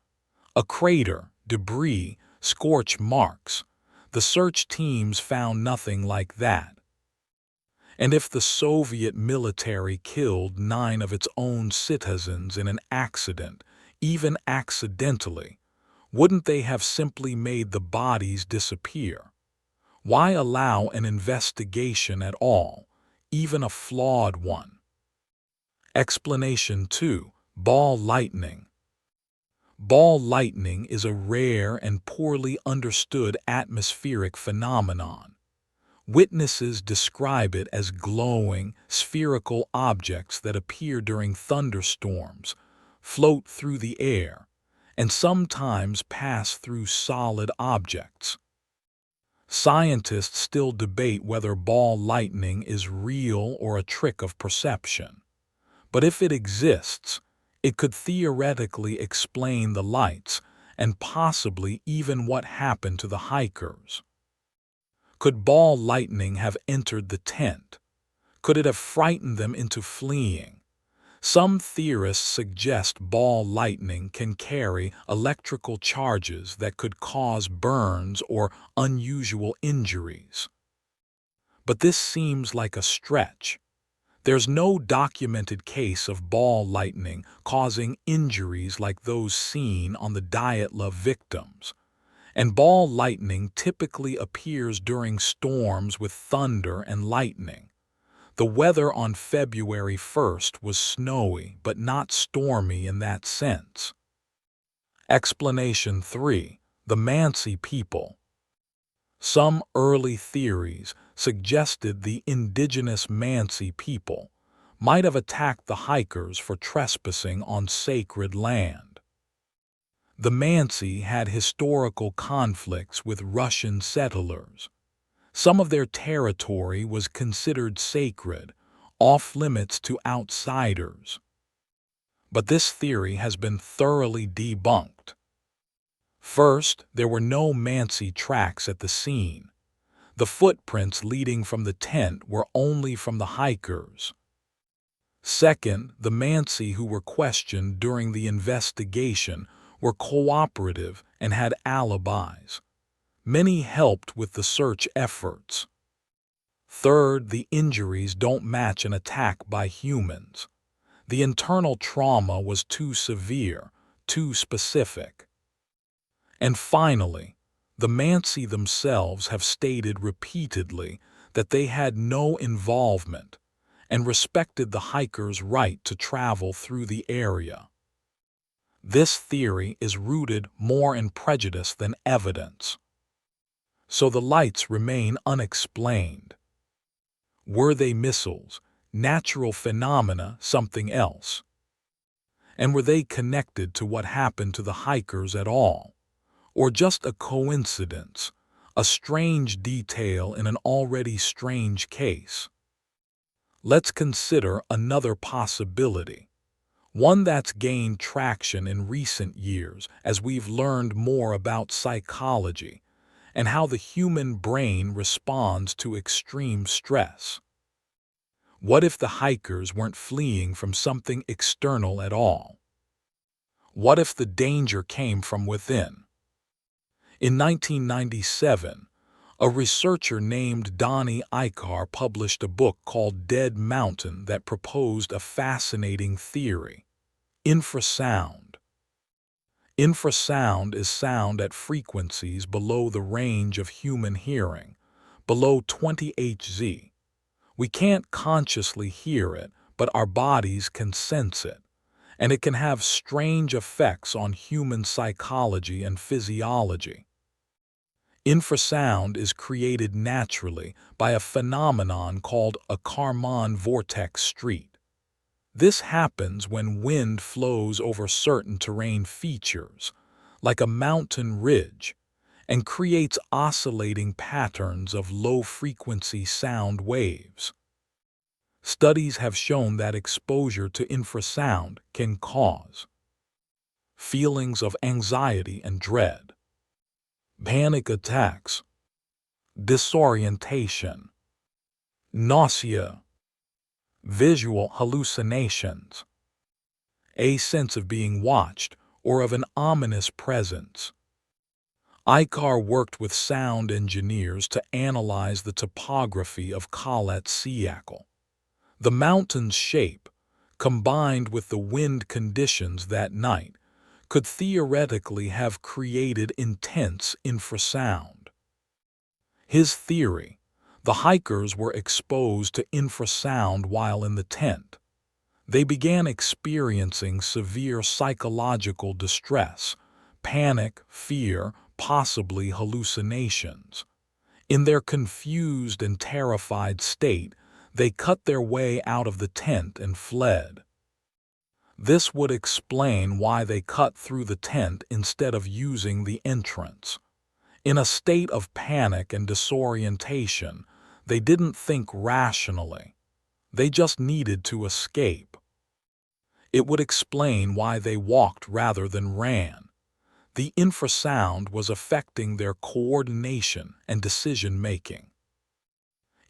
A crater, debris, scorch marks. The search teams found nothing like that. And if the Soviet military killed 9 of its own citizens in an accident, even accidentally, wouldn't they have simply made the bodies disappear? Why allow an investigation at all, even a flawed one? Explanation 2. Ball lightning. Ball lightning is a rare and poorly understood atmospheric phenomenon. Witnesses describe it as glowing, spherical objects that appear during thunderstorms, float through the air, and sometimes pass through solid objects. Scientists still debate whether ball lightning is real or a trick of perception. But if it exists, it could theoretically explain the lights and possibly even what happened to the hikers. Could ball lightning have entered the tent? Could it have frightened them into fleeing? Some theorists suggest ball lightning can carry electrical charges that could cause burns or unusual injuries. But this seems like a stretch. There's no documented case of ball lightning causing injuries like those seen on the Dyatlov victims. And ball lightning typically appears during storms with thunder and lightning. The weather on February 1st was snowy but not stormy in that sense. Explanation 3. The Mansi people. Some early theories suggested the indigenous Mansi people might have attacked the hikers for trespassing on sacred land. The Mansi had historical conflicts with Russian settlers. Some of their territory was considered sacred, off-limits to outsiders. But this theory has been thoroughly debunked. First, there were no Mansi tracks at the scene. The footprints leading from the tent were only from the hikers. Second, the Mansi who were questioned during the investigation were cooperative and had alibis. Many helped with the search efforts. Third, the injuries don't match an attack by humans. The internal trauma was too severe, too specific. And finally, the Mansi themselves have stated repeatedly that they had no involvement and respected the hikers' right to travel through the area. This theory is rooted more in prejudice than evidence. So the lights remain unexplained. Were they missiles, natural phenomena, something else? And were they connected to what happened to the hikers at all? Or just a coincidence, a strange detail in an already strange case? Let's consider another possibility, one that's gained traction in recent years as we've learned more about psychology and how the human brain responds to extreme stress. What if the hikers weren't fleeing from something external at all? What if the danger came from within? In 1997, a researcher named Donnie Eichar published a book called Dead Mountain that proposed a fascinating theory: infrasound. Infrasound is sound at frequencies below the range of human hearing, below 20 Hz. We can't consciously hear it, but our bodies can sense it, and it can have strange effects on human psychology and physiology. Infrasound is created naturally by a phenomenon called a Kármán vortex street. This happens when wind flows over certain terrain features, like a mountain ridge, and creates oscillating patterns of low-frequency sound waves. Studies have shown that exposure to infrasound can cause feelings of anxiety and dread, panic attacks, disorientation, nausea, visual hallucinations, a sense of being watched or of an ominous presence. Eichar worked with sound engineers to analyze the topography of Khalat Syakhl. The mountain's shape, combined with the wind conditions that night, could theoretically have created intense infrasound. His theory: the hikers were exposed to infrasound while in the tent. They began experiencing severe psychological distress, panic, fear, possibly hallucinations. In their confused and terrified state, they cut their way out of the tent and fled. This would explain why they cut through the tent instead of using the entrance. In a state of panic and disorientation, they didn't think rationally. They just needed to escape. It would explain why they walked rather than ran. The infrasound was affecting their coordination and decision-making.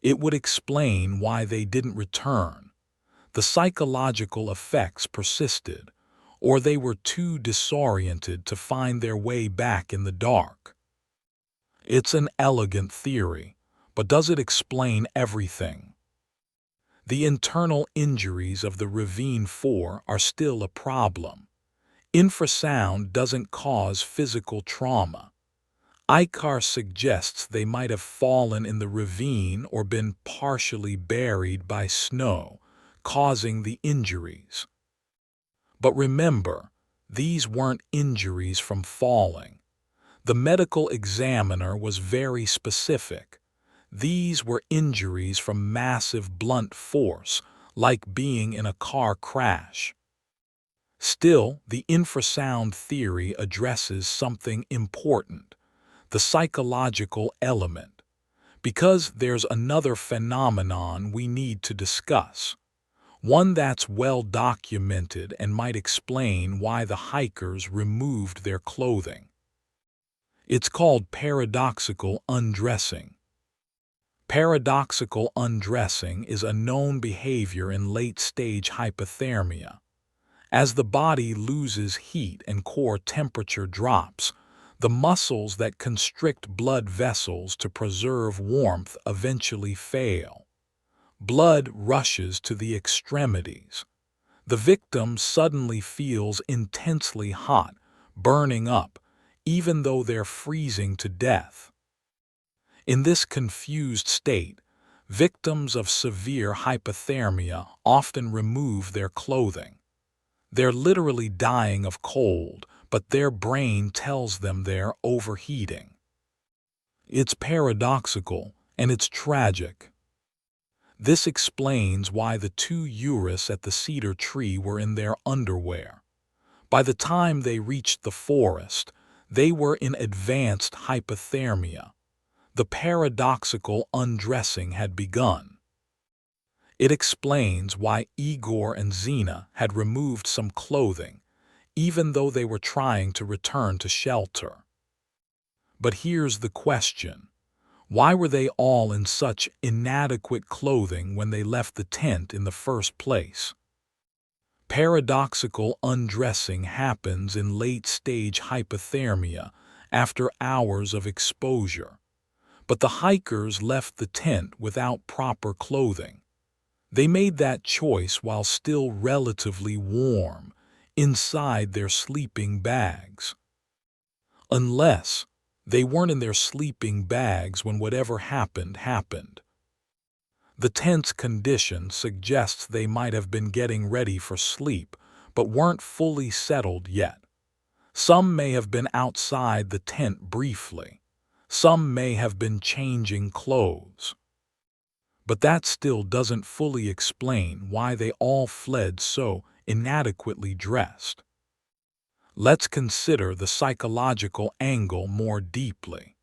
It would explain why they didn't return. The psychological effects persisted, or they were too disoriented to find their way back in the dark. It's an elegant theory, but does it explain everything? The internal injuries of the Ravine 4 are still a problem. Infrasound doesn't cause physical trauma. Eichar suggests they might have fallen in the ravine or been partially buried by snow, causing the injuries. But remember, these weren't injuries from falling. The medical examiner was very specific. These were injuries from massive blunt force, like being in a car crash. Still, the infrasound theory addresses something important, the psychological element, because there's another phenomenon we need to discuss, one that's well documented and might explain why the hikers removed their clothing. It's called paradoxical undressing. Paradoxical undressing is a known behavior in late-stage hypothermia. As the body loses heat and core temperature drops, the muscles that constrict blood vessels to preserve warmth eventually fail. Blood rushes to the extremities. The victim suddenly feels intensely hot, burning up, even though they're freezing to death. In this confused state, victims of severe hypothermia often remove their clothing. They're literally dying of cold, but their brain tells them they're overheating. It's paradoxical, and it's tragic. This explains why the two Urals at the cedar tree were in their underwear. By the time they reached the forest, they were in advanced hypothermia. The paradoxical undressing had begun. It explains why Igor and Zina had removed some clothing, even though they were trying to return to shelter. But here's the question. Why were they all in such inadequate clothing when they left the tent in the first place? Paradoxical undressing happens in late-stage hypothermia after hours of exposure. But the hikers left the tent without proper clothing. They made that choice while still relatively warm, inside their sleeping bags. Unless they weren't in their sleeping bags when whatever happened happened. The tent's condition suggests they might have been getting ready for sleep, but weren't fully settled yet. Some may have been outside the tent briefly. Some may have been changing clothes. But that still doesn't fully explain why they all fled so inadequately dressed. Let's consider the psychological angle more deeply.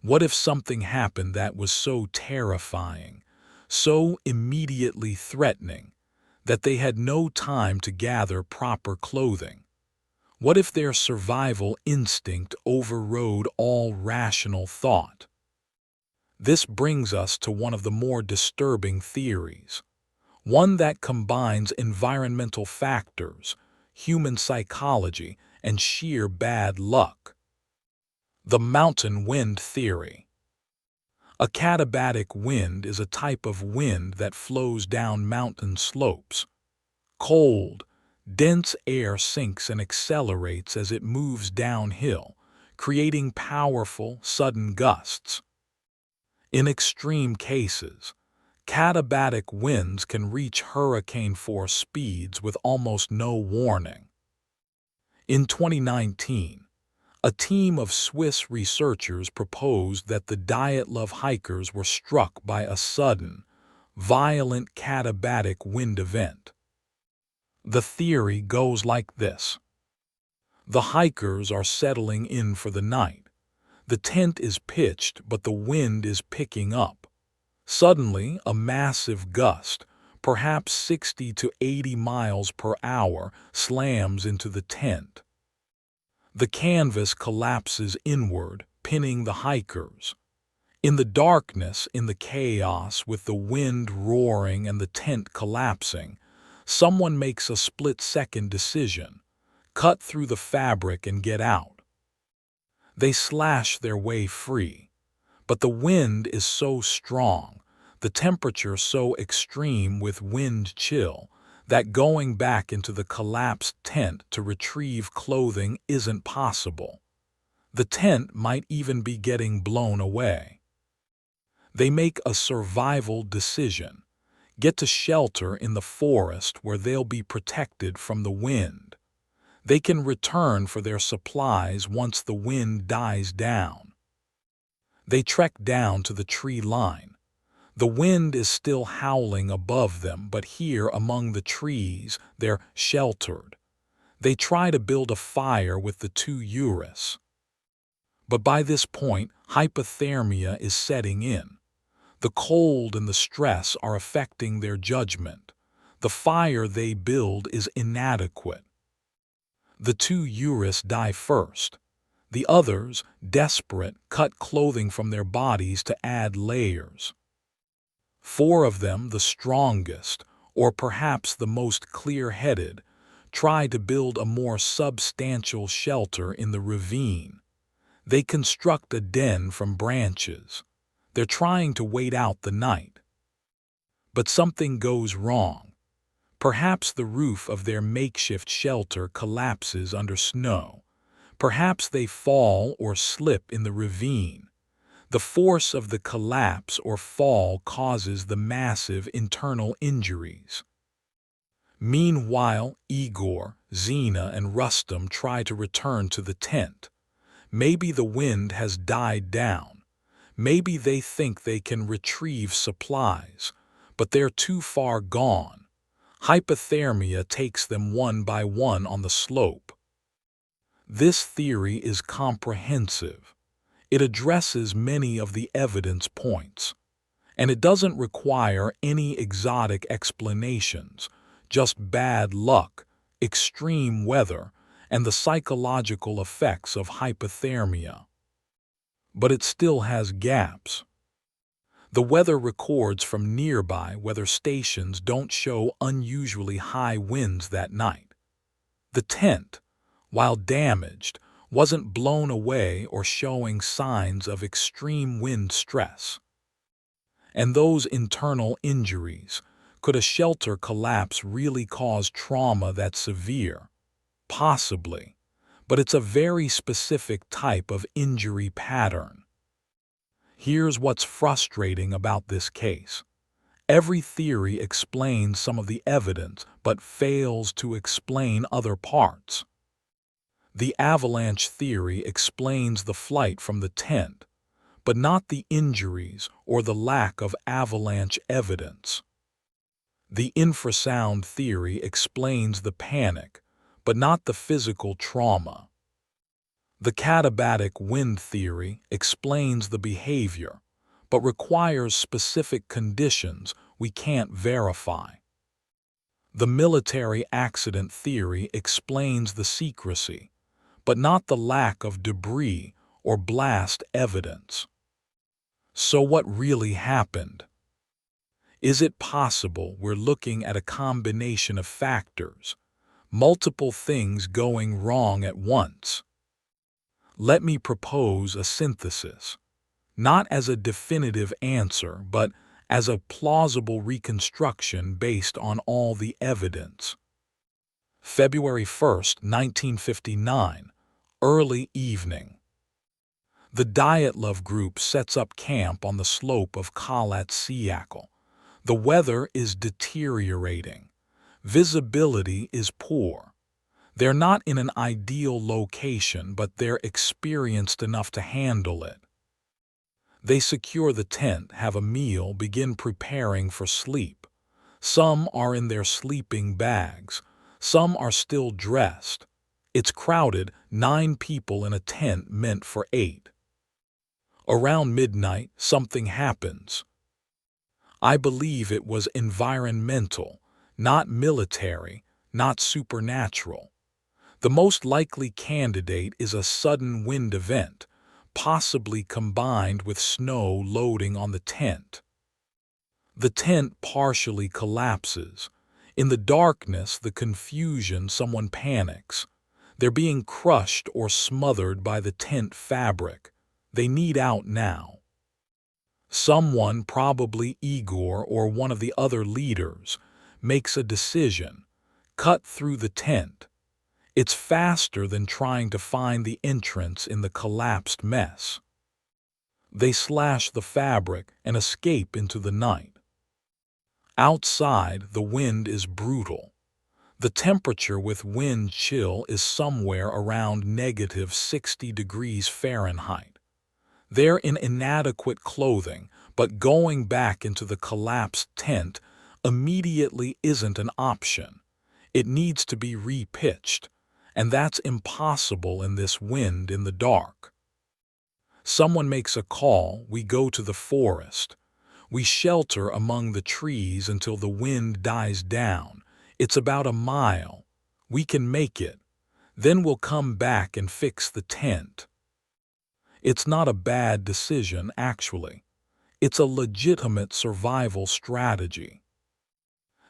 What if something happened that was so terrifying, so immediately threatening, that they had no time to gather proper clothing? What if their survival instinct overrode all rational thought? This brings us to one of the more disturbing theories, one that combines environmental factors, human psychology, and sheer bad luck. The mountain wind theory. A katabatic wind is a type of wind that flows down mountain slopes. Cold, dense air sinks and accelerates as it moves downhill, creating powerful, sudden gusts. In extreme cases, katabatic winds can reach hurricane-force speeds with almost no warning. In 2019, a team of Swiss researchers proposed that the Dyatlov hikers were struck by a sudden, violent katabatic wind event. The theory goes like this. The hikers are settling in for the night. The tent is pitched, but the wind is picking up. Suddenly, a massive gust, perhaps 60 to 80 miles per hour, slams into the tent. The canvas collapses inward, pinning the hikers. In the darkness, in the chaos, with the wind roaring and the tent collapsing, someone makes a split-second decision: cut through the fabric and get out. They slash their way free, but the wind is so strong, the temperature so extreme with wind chill, that going back into the collapsed tent to retrieve clothing isn't possible. The tent might even be getting blown away. They make a survival decision: get to shelter in the forest where they'll be protected from the wind. They can return for their supplies once the wind dies down. They trek down to the tree line. The wind is still howling above them, but here among the trees they're sheltered. They try to build a fire with the two Urals. But by this point, hypothermia is setting in. The cold and the stress are affecting their judgment. The fire they build is inadequate. The two Urals die first. The others, desperate, cut clothing from their bodies to add layers. 4 of them, the strongest, or perhaps the most clear-headed, try to build a more substantial shelter in the ravine. They construct a den from branches. They're trying to wait out the night. But something goes wrong. Perhaps the roof of their makeshift shelter collapses under snow. Perhaps they fall or slip in the ravine. The force of the collapse or fall causes the massive internal injuries. Meanwhile, Igor, Zina, and Rustam try to return to the tent. Maybe the wind has died down. Maybe they think they can retrieve supplies, but they're too far gone. Hypothermia takes them one by one on the slope. This theory is comprehensive. It addresses many of the evidence points, and it doesn't require any exotic explanations, just bad luck, extreme weather, and the psychological effects of hypothermia. But it still has gaps. The weather records from nearby weather stations don't show unusually high winds that night. The tent, while damaged, wasn't blown away or showing signs of extreme wind stress. And those internal injuries, could a shelter collapse really cause trauma that's severe? Possibly, but it's a very specific type of injury pattern. Here's what's frustrating about this case. Every theory explains some of the evidence but fails to explain other parts. The avalanche theory explains the flight from the tent, but not the injuries or the lack of avalanche evidence. The infrasound theory explains the panic, but not the physical trauma. The Katabatic wind theory explains the behavior, but requires specific conditions we can't verify. The military accident theory explains the secrecy, but not the lack of debris or blast evidence. So what really happened? Is it possible we're looking at a combination of factors, multiple things going wrong at once? Let me propose a synthesis, not as a definitive answer, but as a plausible reconstruction based on all the evidence. February 1st, 1959, early evening. The Dyatlov group sets up camp on the slope of Katabatic. The weather is deteriorating. Visibility is poor. They're not in an ideal location, but they're experienced enough to handle it. They secure the tent, have a meal, begin preparing for sleep. Some are in their sleeping bags. Some are still dressed. It's crowded, 9 people in a tent meant for 8. Around midnight, something happens. I believe it was environmental, not military, not supernatural. The most likely candidate is a sudden wind event, possibly combined with snow loading on the tent. The tent partially collapses. In the darkness, the confusion, someone panics. They're being crushed or smothered by the tent fabric. They need out now. Someone, probably Igor or one of the other leaders, makes a decision. Cut through the tent. It's faster than trying to find the entrance in the collapsed mess. They slash the fabric and escape into the night. Outside, the wind is brutal. The temperature with wind chill is somewhere around -60 degrees Fahrenheit. They're in inadequate clothing, but going back into the collapsed tent immediately isn't an option. It needs to be repitched, and that's impossible in this wind in the dark. Someone makes a call, we go to the forest. We shelter among the trees until the wind dies down. It's about a mile. We can make it. Then we'll come back and fix the tent. It's not a bad decision, actually. It's a legitimate survival strategy.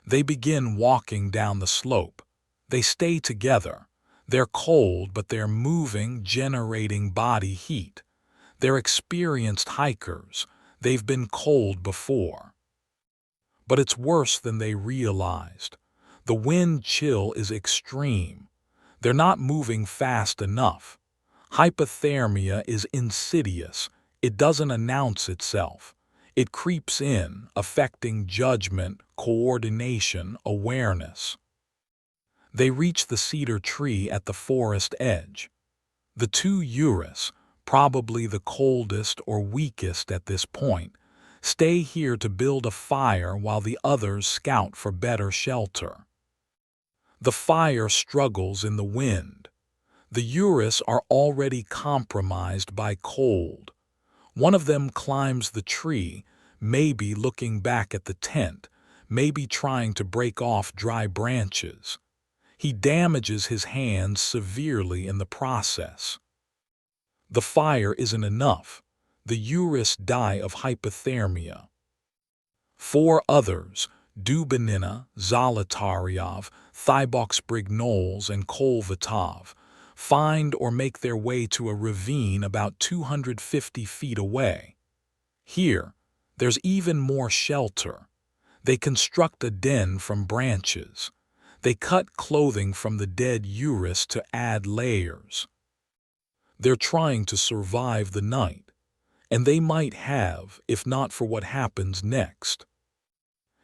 They begin walking down the slope. They stay together. They're cold, but they're moving, generating body heat. They're experienced hikers. They've been cold before. But it's worse than they realized. The wind chill is extreme. They're not moving fast enough. Hypothermia is insidious. It doesn't announce itself. It creeps in, affecting judgment, coordination, awareness. They reach the cedar tree at the forest edge. The two Urals, probably the coldest or weakest at this point, stay here to build a fire while the others scout for better shelter. The fire struggles in the wind. The Urals are already compromised by cold. One of them climbs the tree, maybe looking back at the tent, maybe trying to break off dry branches. He damages his hands severely in the process. The fire isn't enough. The Urals die of hypothermia. 4 others, Dubinina, Zolotaryov, Thiboksbrignoles, and Kolvatov, find or make their way to a ravine about 250 feet away. Here, there's even more shelter. They construct a den from branches. They cut clothing from the dead Urals to add layers. They're trying to survive the night, and they might have if not for what happens next.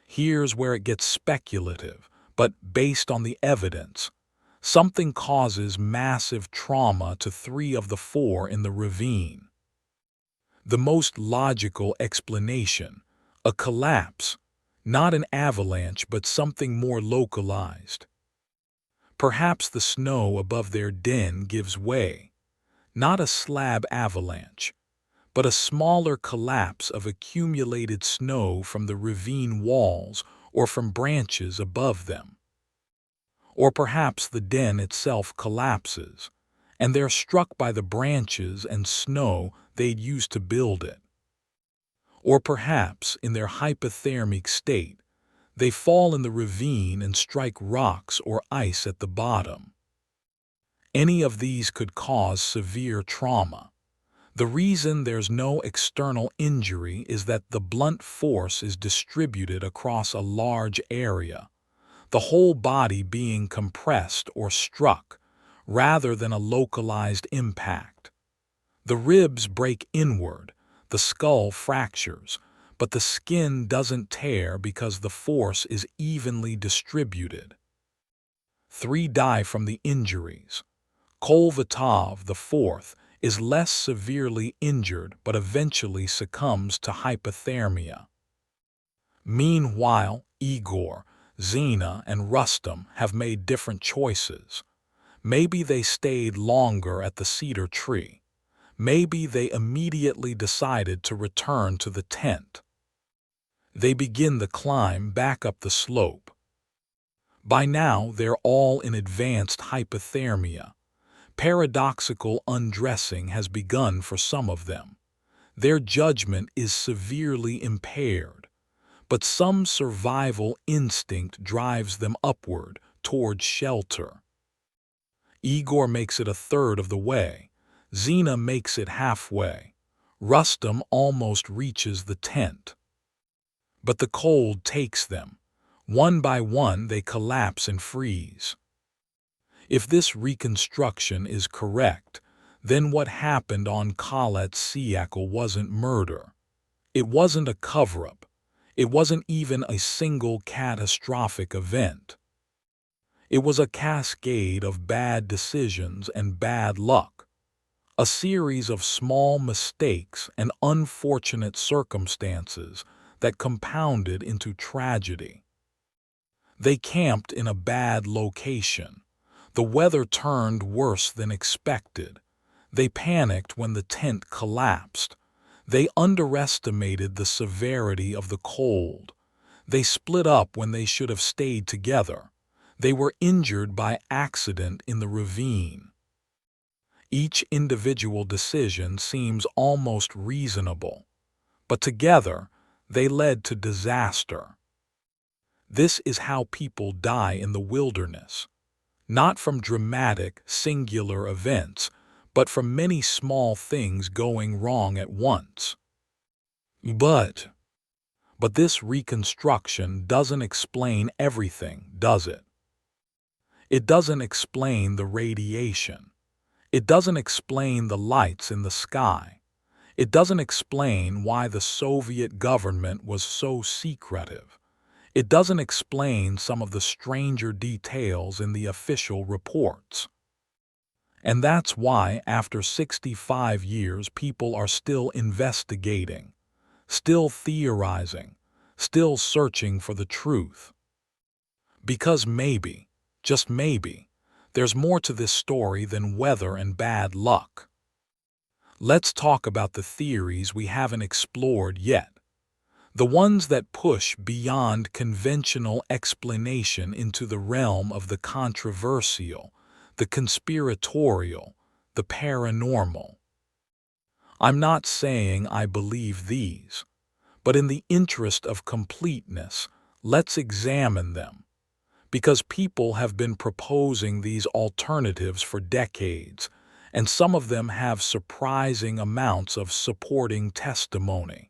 Here's where it gets speculative, but based on the evidence. Something causes massive trauma to 3 of the 4 in the ravine. The most logical explanation, a collapse, not an avalanche but something more localized. Perhaps the snow above their den gives way. Not a slab avalanche, but a smaller collapse of accumulated snow from the ravine walls or from branches above them. Or perhaps the den itself collapses, and they're struck by the branches and snow they'd used to build it. Or perhaps, in their hypothermic state, they fall in the ravine and strike rocks or ice at the bottom. Any of these could cause severe trauma. The reason there's no external injury is that the blunt force is distributed across a large area, the whole body being compressed or struck, rather than a localized impact. The ribs break inward, the skull fractures, but the skin doesn't tear because the force is evenly distributed. 3 die from the injuries. Kolvatov, the 4th, is less severely injured but eventually succumbs to hypothermia. Meanwhile, Igor, Zina, and Rustam have made different choices. Maybe they stayed longer at the cedar tree. Maybe they immediately decided to return to the tent. They begin the climb back up the slope. By now, they're all in advanced hypothermia. Paradoxical undressing has begun for some of them. Their judgment is severely impaired, but some survival instinct drives them upward towards shelter. Igor makes it a third of the way. Zina makes it halfway. Rustam almost reaches the tent. But the cold takes them. One by one they collapse and freeze. If this reconstruction is correct, then what happened on Khalat Syakhl wasn't murder. It wasn't a cover-up. It wasn't even a single catastrophic event. It was a cascade of bad decisions and bad luck, a series of small mistakes and unfortunate circumstances that compounded into tragedy. They camped in a bad location. The weather turned worse than expected. They panicked when the tent collapsed. They underestimated the severity of the cold. They split up when they should have stayed together. They were injured by accident in the ravine. Each individual decision seems almost reasonable, but together they led to disaster. This is how people die in the wilderness, not from dramatic, singular events, but from many small things going wrong at once. But this reconstruction doesn't explain everything, does it? It doesn't explain the radiation. It doesn't explain the lights in the sky. It doesn't explain why the Soviet government was so secretive. It doesn't explain some of the stranger details in the official reports. And that's why, after 65 years, people are still investigating, still theorizing, still searching for the truth. Because maybe, just maybe, there's more to this story than weather and bad luck. Let's talk about the theories we haven't explored yet. The ones that push beyond conventional explanation into the realm of the controversial, the conspiratorial, the paranormal. I'm not saying I believe these, but in the interest of completeness, let's examine them. Because people have been proposing these alternatives for decades, and some of them have surprising amounts of supporting testimony.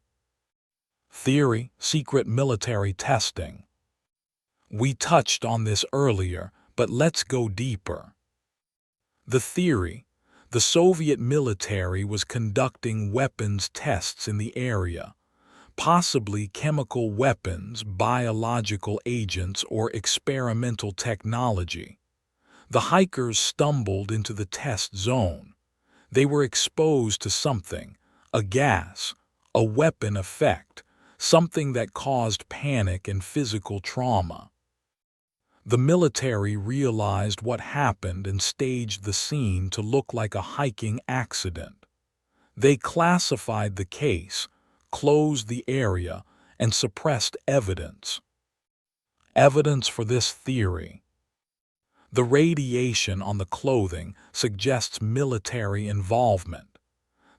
Theory, secret military testing. We touched on this earlier, but let's go deeper. The theory: the Soviet military was conducting weapons tests in the area, possibly chemical weapons, biological agents, or experimental technology. The hikers stumbled into the test zone. They were exposed to something, a gas, a weapon effect, something that caused panic and physical trauma. The military realized what happened and staged the scene to look like a hiking accident. They classified the case, closed the area, and suppressed evidence. Evidence for this theory. The radiation on the clothing suggests military involvement.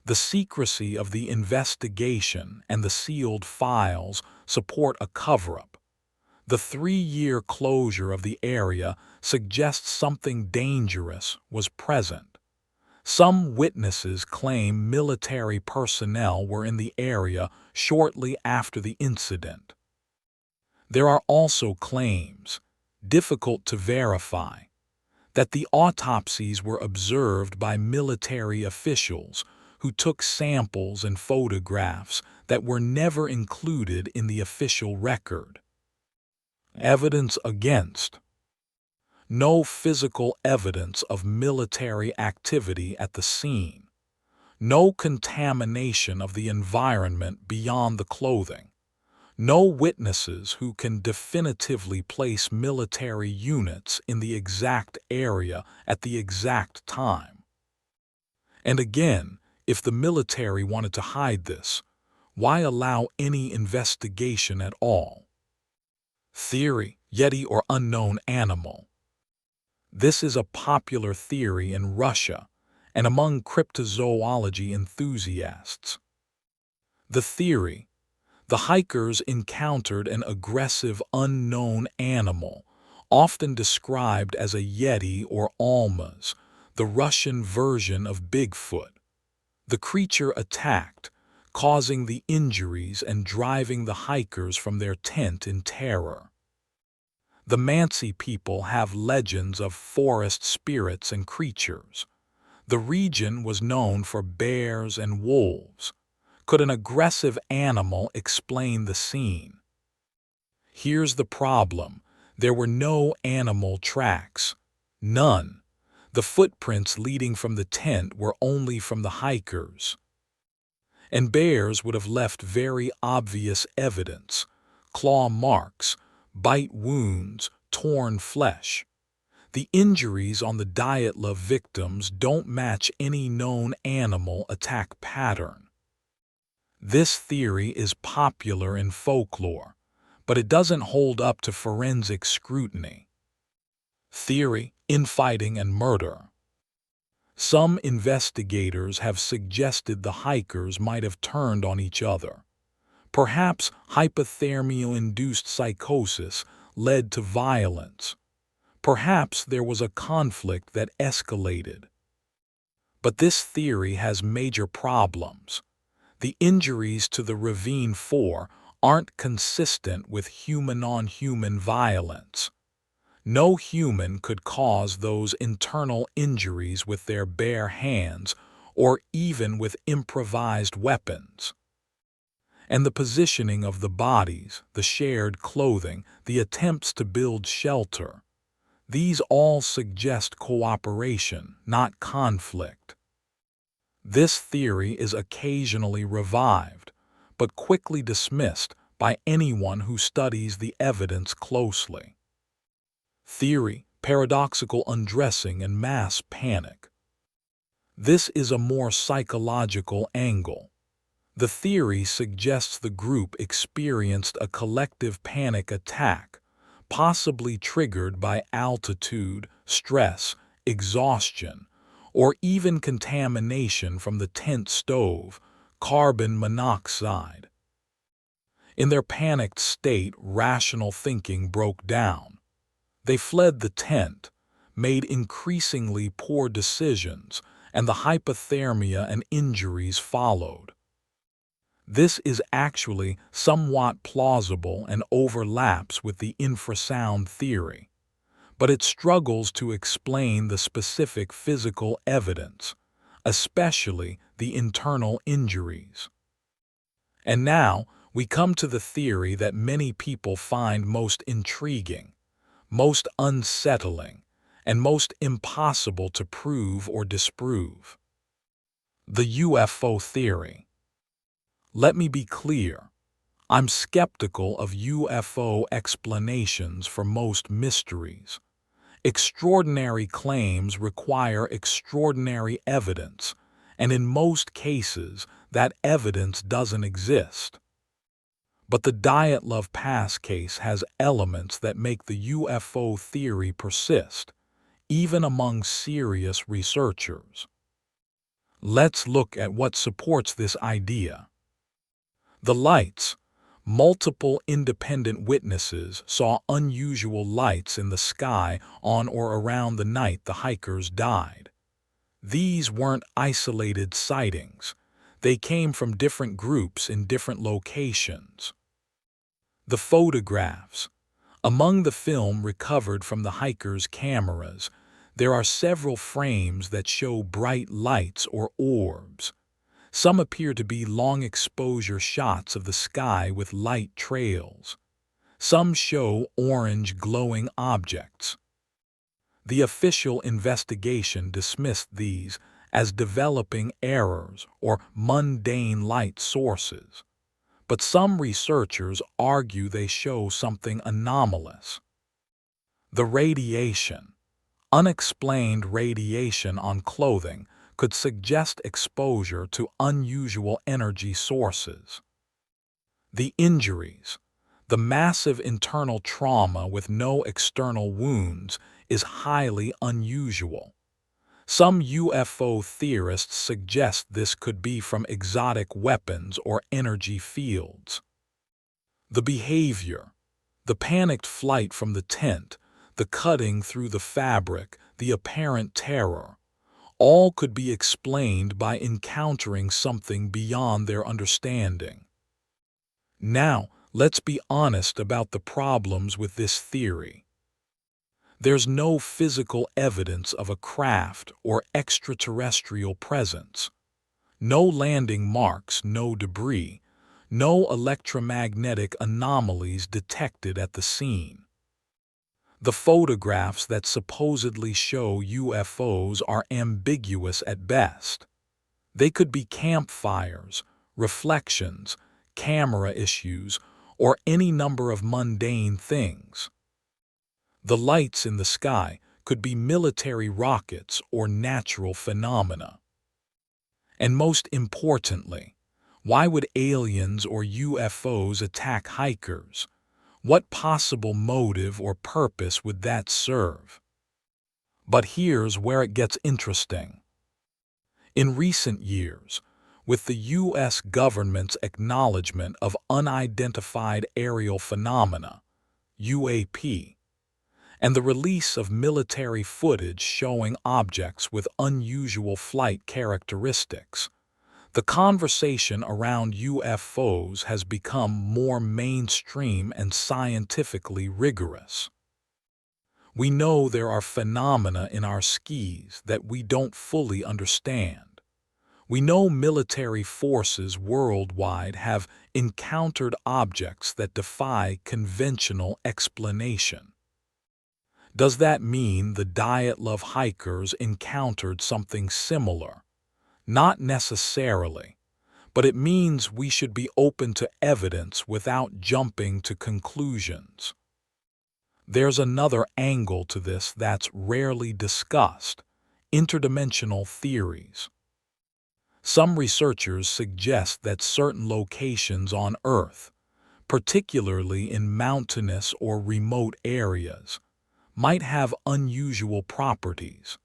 The secrecy of the investigation and the sealed files support a cover-up. The 3-year closure of the area suggests something dangerous was present. Some witnesses claim military personnel were in the area shortly after the incident. There are also claims, difficult to verify, that the autopsies were observed by military officials who took samples and photographs that were never included in the official record. Evidence against. No physical evidence of military activity at the scene. No contamination of the environment beyond the clothing. No witnesses who can definitively place military units in the exact area at the exact time. And again, if the military wanted to hide this, why allow any investigation at all? Theory: Yeti or unknown animal. This is a popular theory in Russia and among cryptozoology enthusiasts. The theory: the hikers encountered an aggressive unknown animal, often described as a Yeti or Almaz, the Russian version of Bigfoot. The creature attacked, causing the injuries and driving the hikers from their tent in terror. The Mansi people have legends of forest spirits and creatures. The region was known for bears and wolves. Could an aggressive animal explain the scene? Here's the problem. There were no animal tracks. None. The footprints leading from the tent were only from the hikers. And bears would have left very obvious evidence: claw marks, bite wounds, torn flesh. The injuries on the Dyatlov victims don't match any known animal attack pattern. This theory is popular in folklore, but it doesn't hold up to forensic scrutiny. Theory: infighting and murder. Some investigators have suggested the hikers might have turned on each other. Perhaps hypothermia-induced psychosis led to violence. Perhaps there was a conflict that escalated. But this theory has major problems. The injuries to the Ravine 4 aren't consistent with human-on-human violence. No human could cause those internal injuries with their bare hands or even with improvised weapons. And the positioning of the bodies, the shared clothing, the attempts to build shelter, these all suggest cooperation, not conflict. This theory is occasionally revived, but quickly dismissed by anyone who studies the evidence closely. Theory: paradoxical undressing and mass panic. This is a more psychological angle. The theory suggests the group experienced a collective panic attack, possibly triggered by altitude, stress, exhaustion, or even contamination from the tent stove, carbon monoxide. In their panicked state, rational thinking broke down. They fled the tent, made increasingly poor decisions, and the hypothermia and injuries followed. This is actually somewhat plausible and overlaps with the infrasound theory, but it struggles to explain the specific physical evidence, especially the internal injuries. And now we come to the theory that many people find most intriguing, most unsettling, and most impossible to prove or disprove: the UFO theory. Let me be clear. I'm skeptical of UFO explanations for most mysteries. Extraordinary claims require extraordinary evidence, and in most cases, that evidence doesn't exist. But the Dyatlov Pass case has elements that make the UFO theory persist, even among serious researchers. Let's look at what supports this idea. The lights. Multiple independent witnesses saw unusual lights in the sky on or around the night the hikers died. These weren't isolated sightings. They came from different groups in different locations. The photographs. Among the film recovered from the hikers' cameras, there are several frames that show bright lights or orbs. Some appear to be long-exposure shots of the sky with light trails. Some show orange glowing objects. The official investigation dismissed these as developing errors or mundane light sources, but some researchers argue they show something anomalous. The radiation. Unexplained radiation on clothing could suggest exposure to unusual energy sources. The injuries. The massive internal trauma with no external wounds is highly unusual. Some UFO theorists suggest this could be from exotic weapons or energy fields. The behavior. The panicked flight from the tent, the cutting through the fabric, the apparent terror, all could be explained by encountering something beyond their understanding. Now, let's be honest about the problems with this theory. There's no physical evidence of a craft or extraterrestrial presence. No landing marks, no debris, no electromagnetic anomalies detected at the scene. The photographs that supposedly show UFOs are ambiguous at best. They could be campfires, reflections, camera issues, or any number of mundane things. The lights in the sky could be military rockets or natural phenomena. And most importantly, why would aliens or UFOs attack hikers? What possible motive or purpose would that serve? But here's where it gets interesting. In recent years, with the U.S. government's acknowledgement of unidentified aerial phenomena, UAP, and the release of military footage showing objects with unusual flight characteristics, the conversation around UFOs has become more mainstream and scientifically rigorous. We know there are phenomena in our skies that we don't fully understand. We know military forces worldwide have encountered objects that defy conventional explanation. Does that mean the Dyatlov hikers encountered something similar? Not necessarily, but it means we should be open to evidence without jumping to conclusions. There's another angle to this that's rarely discussed: interdimensional theories. Some researchers suggest that certain locations on Earth, particularly in mountainous or remote areas, might have unusual properties.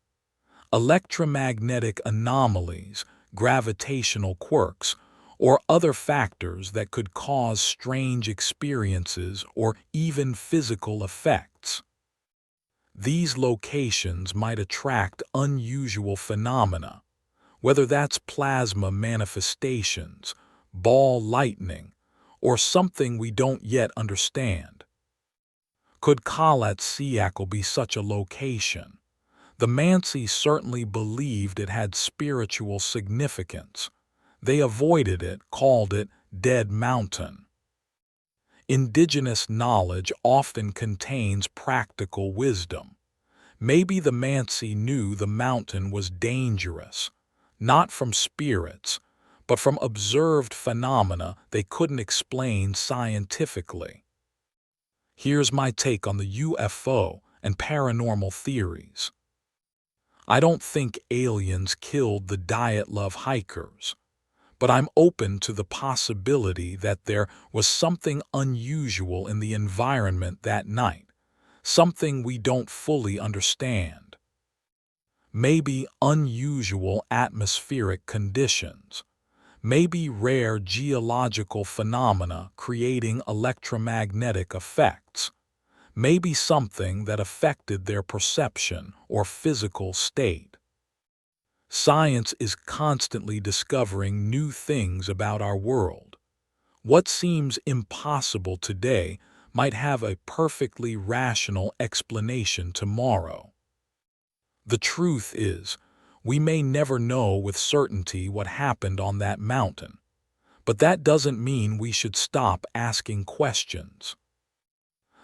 Electromagnetic anomalies, gravitational quirks, or other factors that could cause strange experiences or even physical effects. These locations might attract unusual phenomena, whether that's plasma manifestations, ball lightning, or something we don't yet understand. Could Katabatic be such a location? The Mansi certainly believed it had spiritual significance. They avoided it, called it Dead Mountain. Indigenous knowledge often contains practical wisdom. Maybe the Mansi knew the mountain was dangerous, not from spirits, but from observed phenomena they couldn't explain scientifically. Here's my take on the UFO and paranormal theories. I don't think aliens killed the Dyatlov hikers, but I'm open to the possibility that there was something unusual in the environment that night, something we don't fully understand. Maybe unusual atmospheric conditions, maybe rare geological phenomena creating electromagnetic effects, maybe something that affected their perception or physical state. Science is constantly discovering new things about our world. What seems impossible today might have a perfectly rational explanation tomorrow. The truth is, we may never know with certainty what happened on that mountain, but that doesn't mean we should stop asking questions.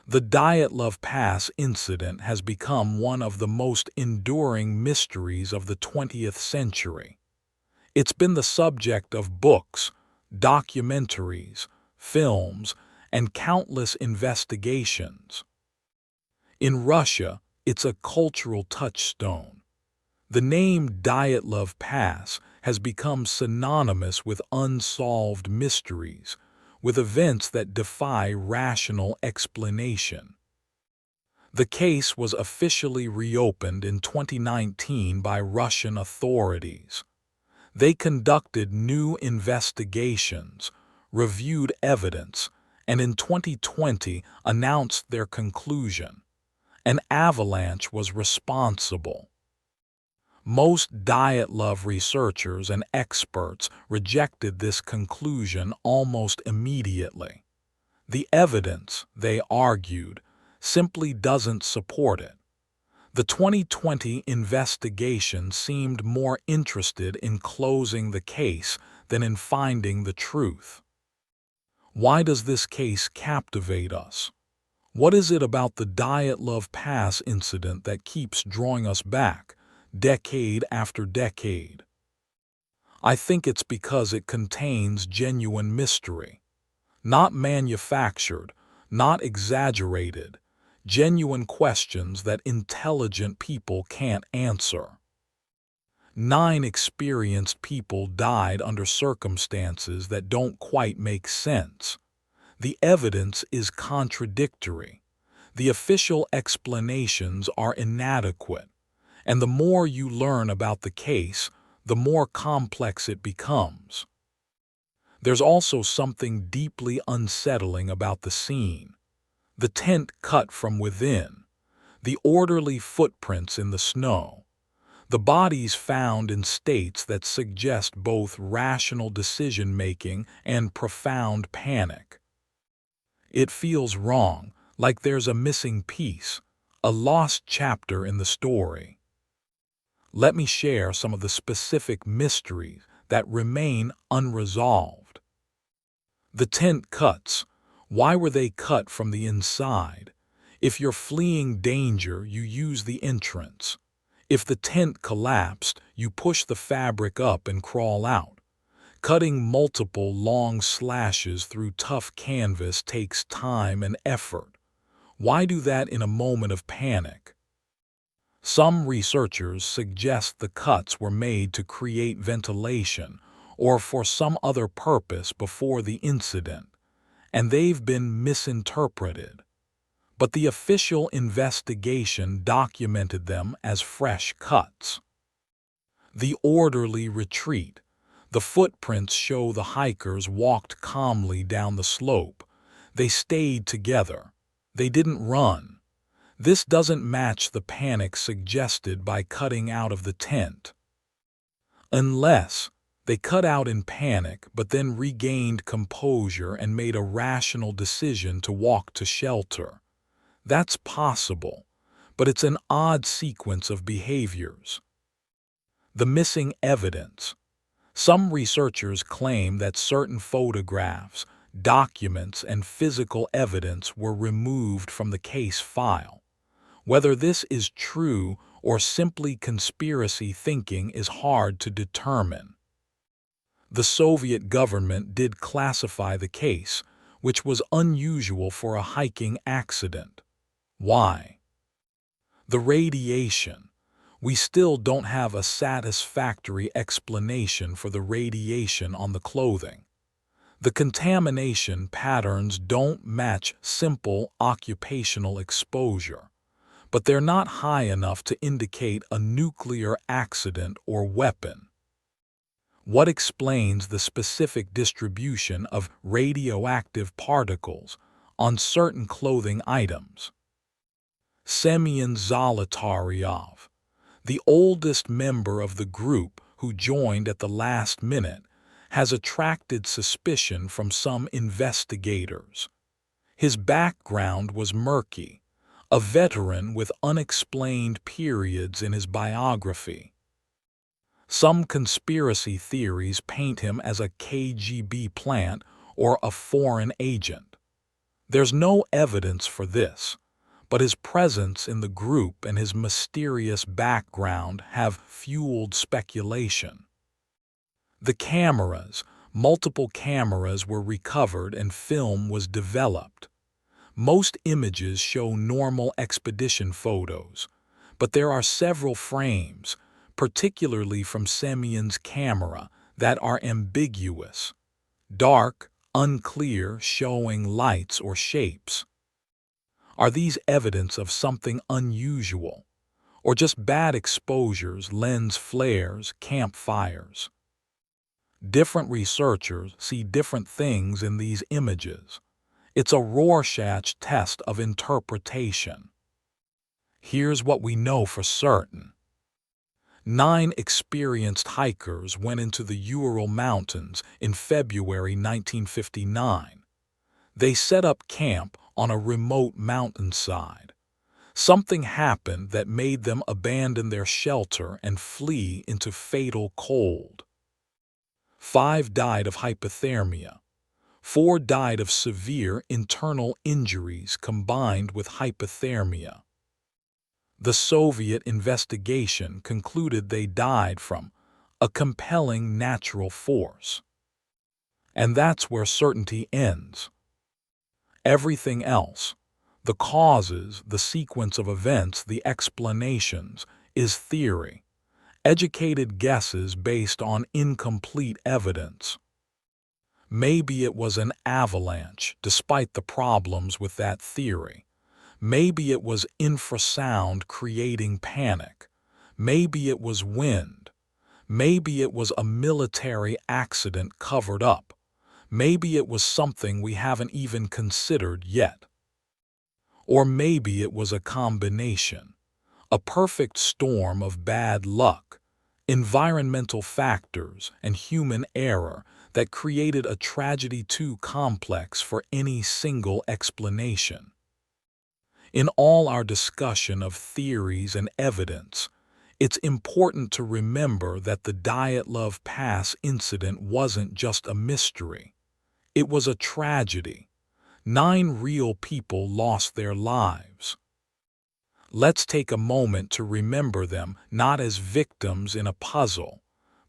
The Dyatlov Pass Incident has become one of the most enduring mysteries of the 20th century. It's been the subject of books, documentaries, films, and countless investigations. In Russia, it's a cultural touchstone. The name Dyatlov Pass has become synonymous with unsolved mysteries, with events that defy rational explanation. The case was officially reopened in 2019 by Russian authorities. They conducted new investigations, reviewed evidence, and in 2020 announced their conclusion: an avalanche was responsible. Most Dyatlov researchers and experts rejected this conclusion almost immediately. The evidence, they argued, simply doesn't support it. The 2020 investigation seemed more interested in closing the case than in finding the truth. Why does this case captivate us? What is it about the Dyatlov Pass incident that keeps drawing us back, decade after decade? I think it's because it contains genuine mystery. Not manufactured, not exaggerated, genuine questions that intelligent people can't answer. 9 experienced people died under circumstances that don't quite make sense. The evidence is contradictory. The official explanations are inadequate. And the more you learn about the case, the more complex it becomes. There's also something deeply unsettling about the scene. The tent cut from within, the orderly footprints in the snow, the bodies found in states that suggest both rational decision-making and profound panic. It feels wrong, like there's a missing piece, a lost chapter in the story. Let me share some of the specific mysteries that remain unresolved. The tent cuts. Why were they cut from the inside? If you're fleeing danger, you use the entrance. If the tent collapsed, you push the fabric up and crawl out. Cutting multiple long slashes through tough canvas takes time and effort. Why do that in a moment of panic? Some researchers suggest the cuts were made to create ventilation or for some other purpose before the incident, and they've been misinterpreted. But the official investigation documented them as fresh cuts. The orderly retreat. The footprints show the hikers walked calmly down the slope. They stayed together. They didn't run. This doesn't match the panic suggested by cutting out of the tent. Unless they cut out in panic but then regained composure and made a rational decision to walk to shelter. That's possible, but it's an odd sequence of behaviors. The missing evidence. Some researchers claim that certain photographs, documents, and physical evidence were removed from the case file. Whether this is true or simply conspiracy thinking is hard to determine. The Soviet government did classify the case, which was unusual for a hiking accident. Why? The radiation. We still don't have a satisfactory explanation for the radiation on the clothing. The contamination patterns don't match simple occupational exposure, but they're not high enough to indicate a nuclear accident or weapon. What explains the specific distribution of radioactive particles on certain clothing items? Semyon Zolotaryov, the oldest member of the group who joined at the last minute, has attracted suspicion from some investigators. His background was murky, a veteran with unexplained periods in his biography. Some conspiracy theories paint him as a KGB plant or a foreign agent. There's no evidence for this, but his presence in the group and his mysterious background have fueled speculation. The cameras. Multiple cameras were recovered and film was developed. Most images show normal expedition photos, but there are several frames, particularly from Semyon's camera, that are ambiguous. Dark, unclear, showing lights or shapes. Are these evidence of something unusual, or just bad exposures, lens flares, campfires? Different researchers see different things in these images. It's a Rorschach test of interpretation. Here's what we know for certain. 9 experienced hikers went into the Ural Mountains in February 1959. They set up camp on a remote mountainside. Something happened that made them abandon their shelter and flee into fatal cold. 5 died of hypothermia. 4 died of severe internal injuries combined with hypothermia. The Soviet investigation concluded they died from a compelling natural force. And that's where certainty ends. Everything else, the causes, the sequence of events, the explanations, is theory, educated guesses based on incomplete evidence. Maybe it was an avalanche, despite the problems with that theory. Maybe it was infrasound creating panic. Maybe it was wind. Maybe it was a military accident covered up. Maybe it was something we haven't even considered yet. Or maybe it was a combination, a perfect storm of bad luck, environmental factors, and human error that created a tragedy too complex for any single explanation. In all our discussion of theories and evidence, it's important to remember that the Dyatlov Pass incident wasn't just a mystery. It was a tragedy. 9 real people lost their lives. Let's take a moment to remember them not as victims in a puzzle,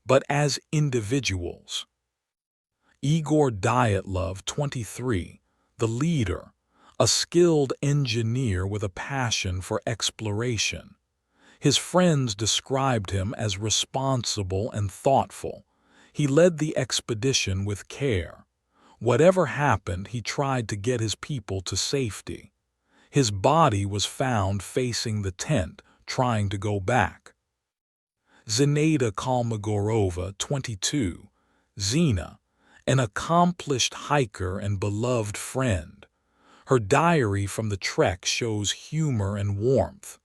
but as individuals. Igor Dyatlov, 23, the leader, a skilled engineer with a passion for exploration. His friends described him as responsible and thoughtful. He led the expedition with care. Whatever happened, he tried to get his people to safety. His body was found facing the tent, trying to go back. Zinaida Kolmogorova, 22, Zina, an accomplished hiker and beloved friend. Her diary from the trek shows humor and warmth.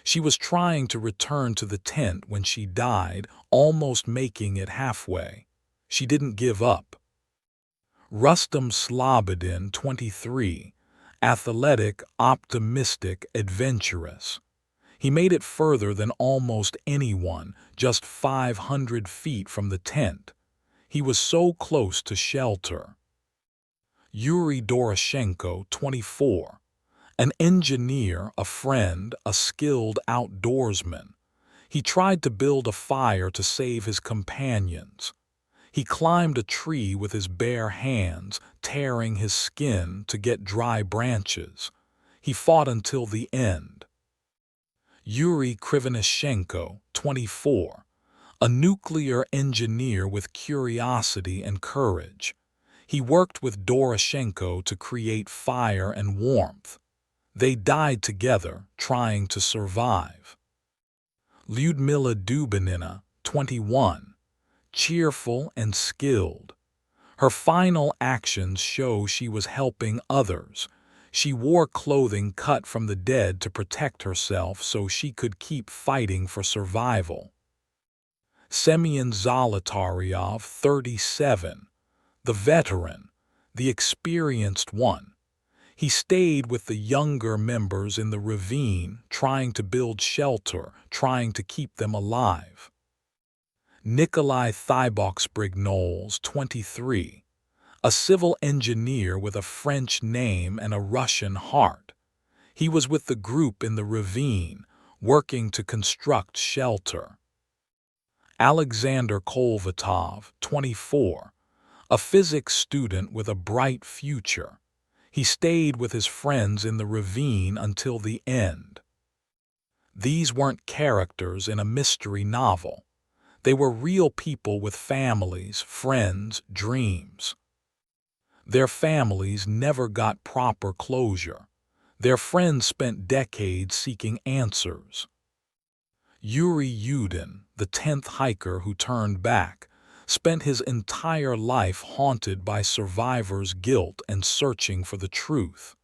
She was trying to return to the tent when she died, almost making it halfway. She didn't give up. Rustam Slobodin, 23, athletic, optimistic, adventurous. He made it further than almost anyone, just 500 feet from the tent. He was so close to shelter. Yuri Doroshenko, 24, an engineer, a friend, a skilled outdoorsman. He tried to build a fire to save his companions. He climbed a tree with his bare hands, tearing his skin to get dry branches. He fought until the end. Yuri Krivonishenko, 24, a nuclear engineer with curiosity and courage. He worked with Doroshenko to create fire and warmth. They died together, trying to survive. Lyudmila Dubinina, 21, cheerful and skilled. Her final actions show she was helping others. She wore clothing cut from the dead to protect herself so she could keep fighting for survival. Semyon Zolotaryov, 37, the veteran, the experienced one. He stayed with the younger members in the ravine, trying to build shelter, trying to keep them alive. Nikolai Thiboksbrignoles, 23, a civil engineer with a French name and a Russian heart. He was with the group in the ravine, working to construct shelter. Alexander Kolvatov, 24, a physics student with a bright future. He stayed with his friends in the ravine until the end. These weren't characters in a mystery novel. They were real people with families, friends, dreams. Their families never got proper closure. Their friends spent decades seeking answers. Yuri Yudin, the 10th hiker who turned back, spent his entire life haunted by survivors' guilt and searching for the truth.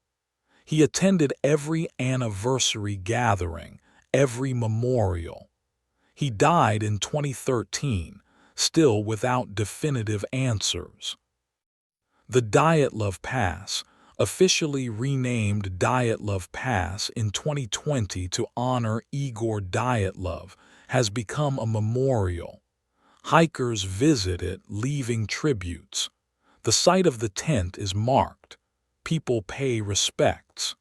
He attended every anniversary gathering, every memorial. He died in 2013, still without definitive answers. The Dyatlov Pass, officially renamed Dyatlov Pass in 2020 to honor Igor Dyatlov, has become a memorial. Hikers visit it, leaving tributes. The site of the tent is marked. People pay respects.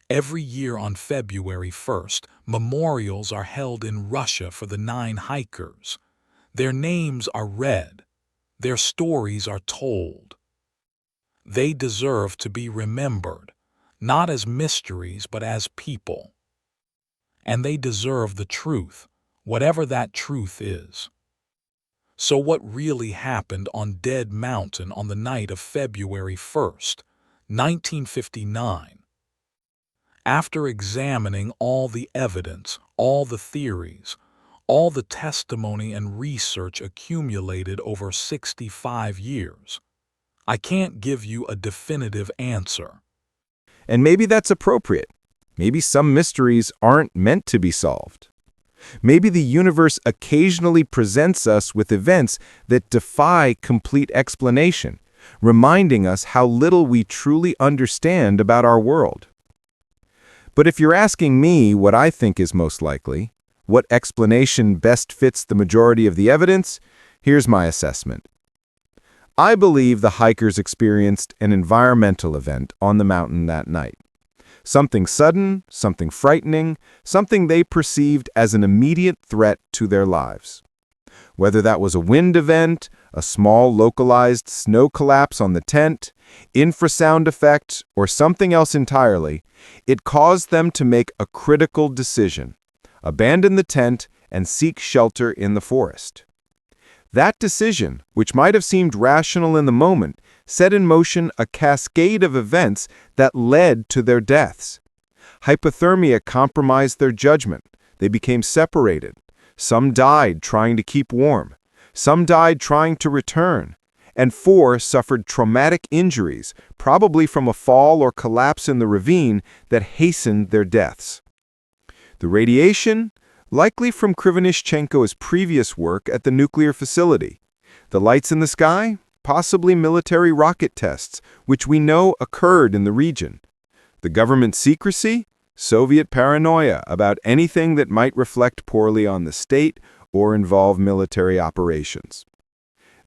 Every year on February 1st, memorials are held in Russia for the 9 hikers. Their names are read. Their stories are told. They deserve to be remembered, not as mysteries but as people. And they deserve the truth, whatever that truth is. So what really happened on Dead Mountain on the night of February 1st, 1959? After examining all the evidence, all the theories, all the testimony and research accumulated over 65 years, I can't give you a definitive answer. And maybe that's appropriate. Maybe some mysteries aren't meant to be solved. Maybe the universe occasionally presents us with events that defy complete explanation, reminding us how little we truly understand about our world. But if you're asking me what I think is most likely, what explanation best fits the majority of the evidence, here's my assessment. I believe the hikers experienced an environmental event on the mountain that night. Something sudden, something frightening, something they perceived as an immediate threat to their lives. Whether that was a wind event, a small localized snow collapse on the tent, infrasound effect, or something else entirely, it caused them to make a critical decision: abandon the tent and seek shelter in the forest. That decision, which might have seemed rational in the moment, set in motion a cascade of events that led to their deaths. Hypothermia compromised their judgment. They became separated. Some died trying to keep warm. Some died trying to return. And 4 suffered traumatic injuries, probably from a fall or collapse in the ravine that hastened their deaths. The radiation? Likely from Krivonischenko's previous work at the nuclear facility. The lights in the sky? Possibly military rocket tests, which we know occurred in the region. The government secrecy? Soviet paranoia about anything that might reflect poorly on the state or involve military operations.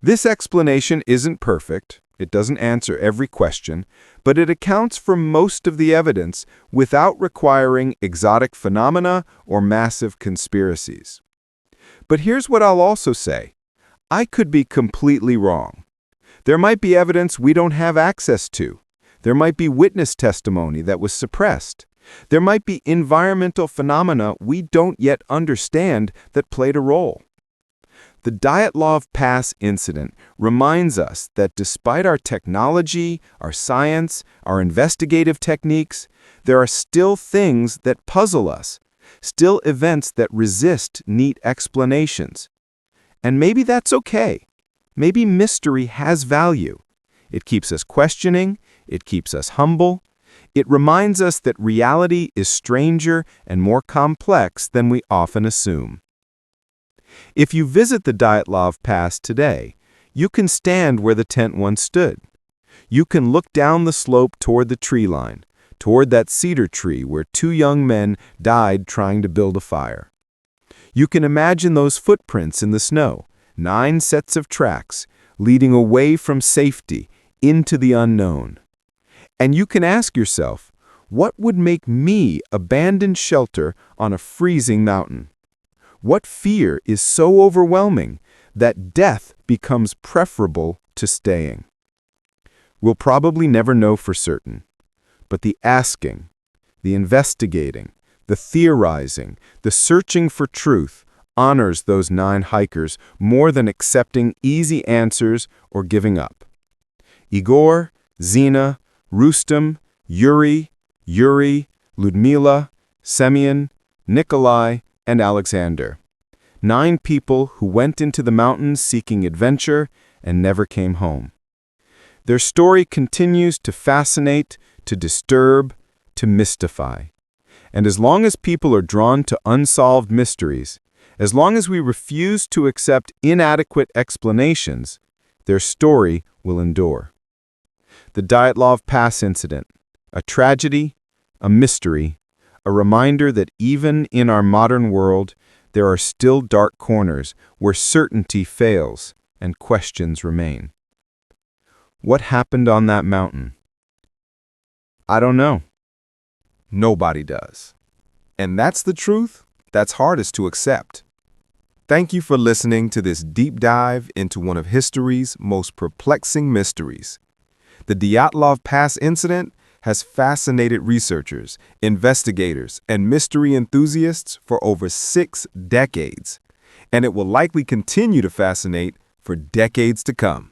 This explanation isn't perfect. It doesn't answer every question, but it accounts for most of the evidence without requiring exotic phenomena or massive conspiracies. But here's what I'll also say. I could be completely wrong. There might be evidence we don't have access to. There might be witness testimony that was suppressed. There might be environmental phenomena we don't yet understand that played a role. The Dyatlov Pass Incident reminds us that despite our technology, our science, our investigative techniques, there are still things that puzzle us, still events that resist neat explanations. And maybe that's okay. Maybe mystery has value. It keeps us questioning, it keeps us humble. It reminds us that reality is stranger and more complex than we often assume. If you visit the Dyatlov Pass today, you can stand where the tent once stood. You can look down the slope toward the tree line, toward that cedar tree where 2 young men died trying to build a fire. You can imagine those footprints in the snow, 9 sets of tracks, leading away from safety into the unknown. And you can ask yourself, what would make me abandon shelter on a freezing mountain? What fear is so overwhelming that death becomes preferable to staying? We'll probably never know for certain, but the asking, the investigating, the theorizing, the searching for truth honors those 9 hikers more than accepting easy answers or giving up. Igor, Zina, Rustem, Yuri, Ludmila, Semyon, Nikolai, and Alexander. 9 people who went into the mountains seeking adventure and never came home. Their story continues to fascinate, to disturb, to mystify. And as long as people are drawn to unsolved mysteries, as long as we refuse to accept inadequate explanations, their story will endure. The Dyatlov Pass Incident, a tragedy, a mystery, a reminder that even in our modern world, there are still dark corners where certainty fails and questions remain. What happened on that mountain? I don't know. Nobody does. And that's the truth that's hardest to accept. Thank you for listening to this deep dive into one of history's most perplexing mysteries. The Dyatlov Pass Incident has fascinated researchers, investigators, and mystery enthusiasts for over 6 decades, and it will likely continue to fascinate for decades to come.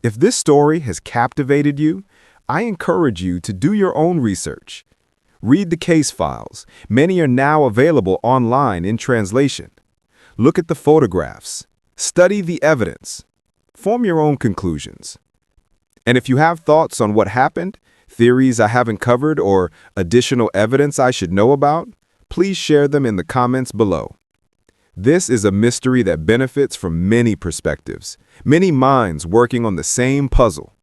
If this story has captivated you, I encourage you to do your own research. Read the case files. Many are now available online in translation. Look at the photographs. Study the evidence. Form your own conclusions. And if you have thoughts on what happened, theories I haven't covered, or additional evidence I should know about, please share them in the comments below. This is a mystery that benefits from many perspectives, many minds working on the same puzzle.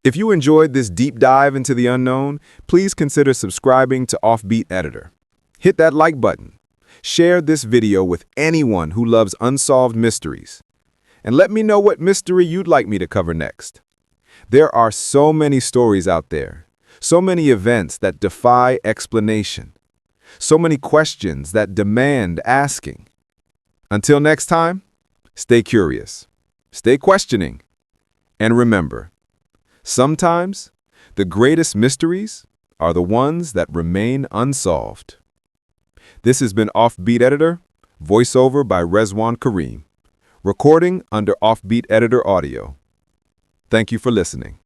If you enjoyed this deep dive into the unknown, please consider subscribing to Offbeat Editor. Hit that like button. Share this video with anyone who loves unsolved mysteries. And let me know what mystery you'd like me to cover next. There are so many stories out there, so many events that defy explanation, so many questions that demand asking. Until next time, stay curious, stay questioning, and remember, sometimes the greatest mysteries are the ones that remain unsolved. This has been Offbeat Editor, voiceover by Rezwan Kareem, recording under Offbeat Editor Audio. Thank you for listening.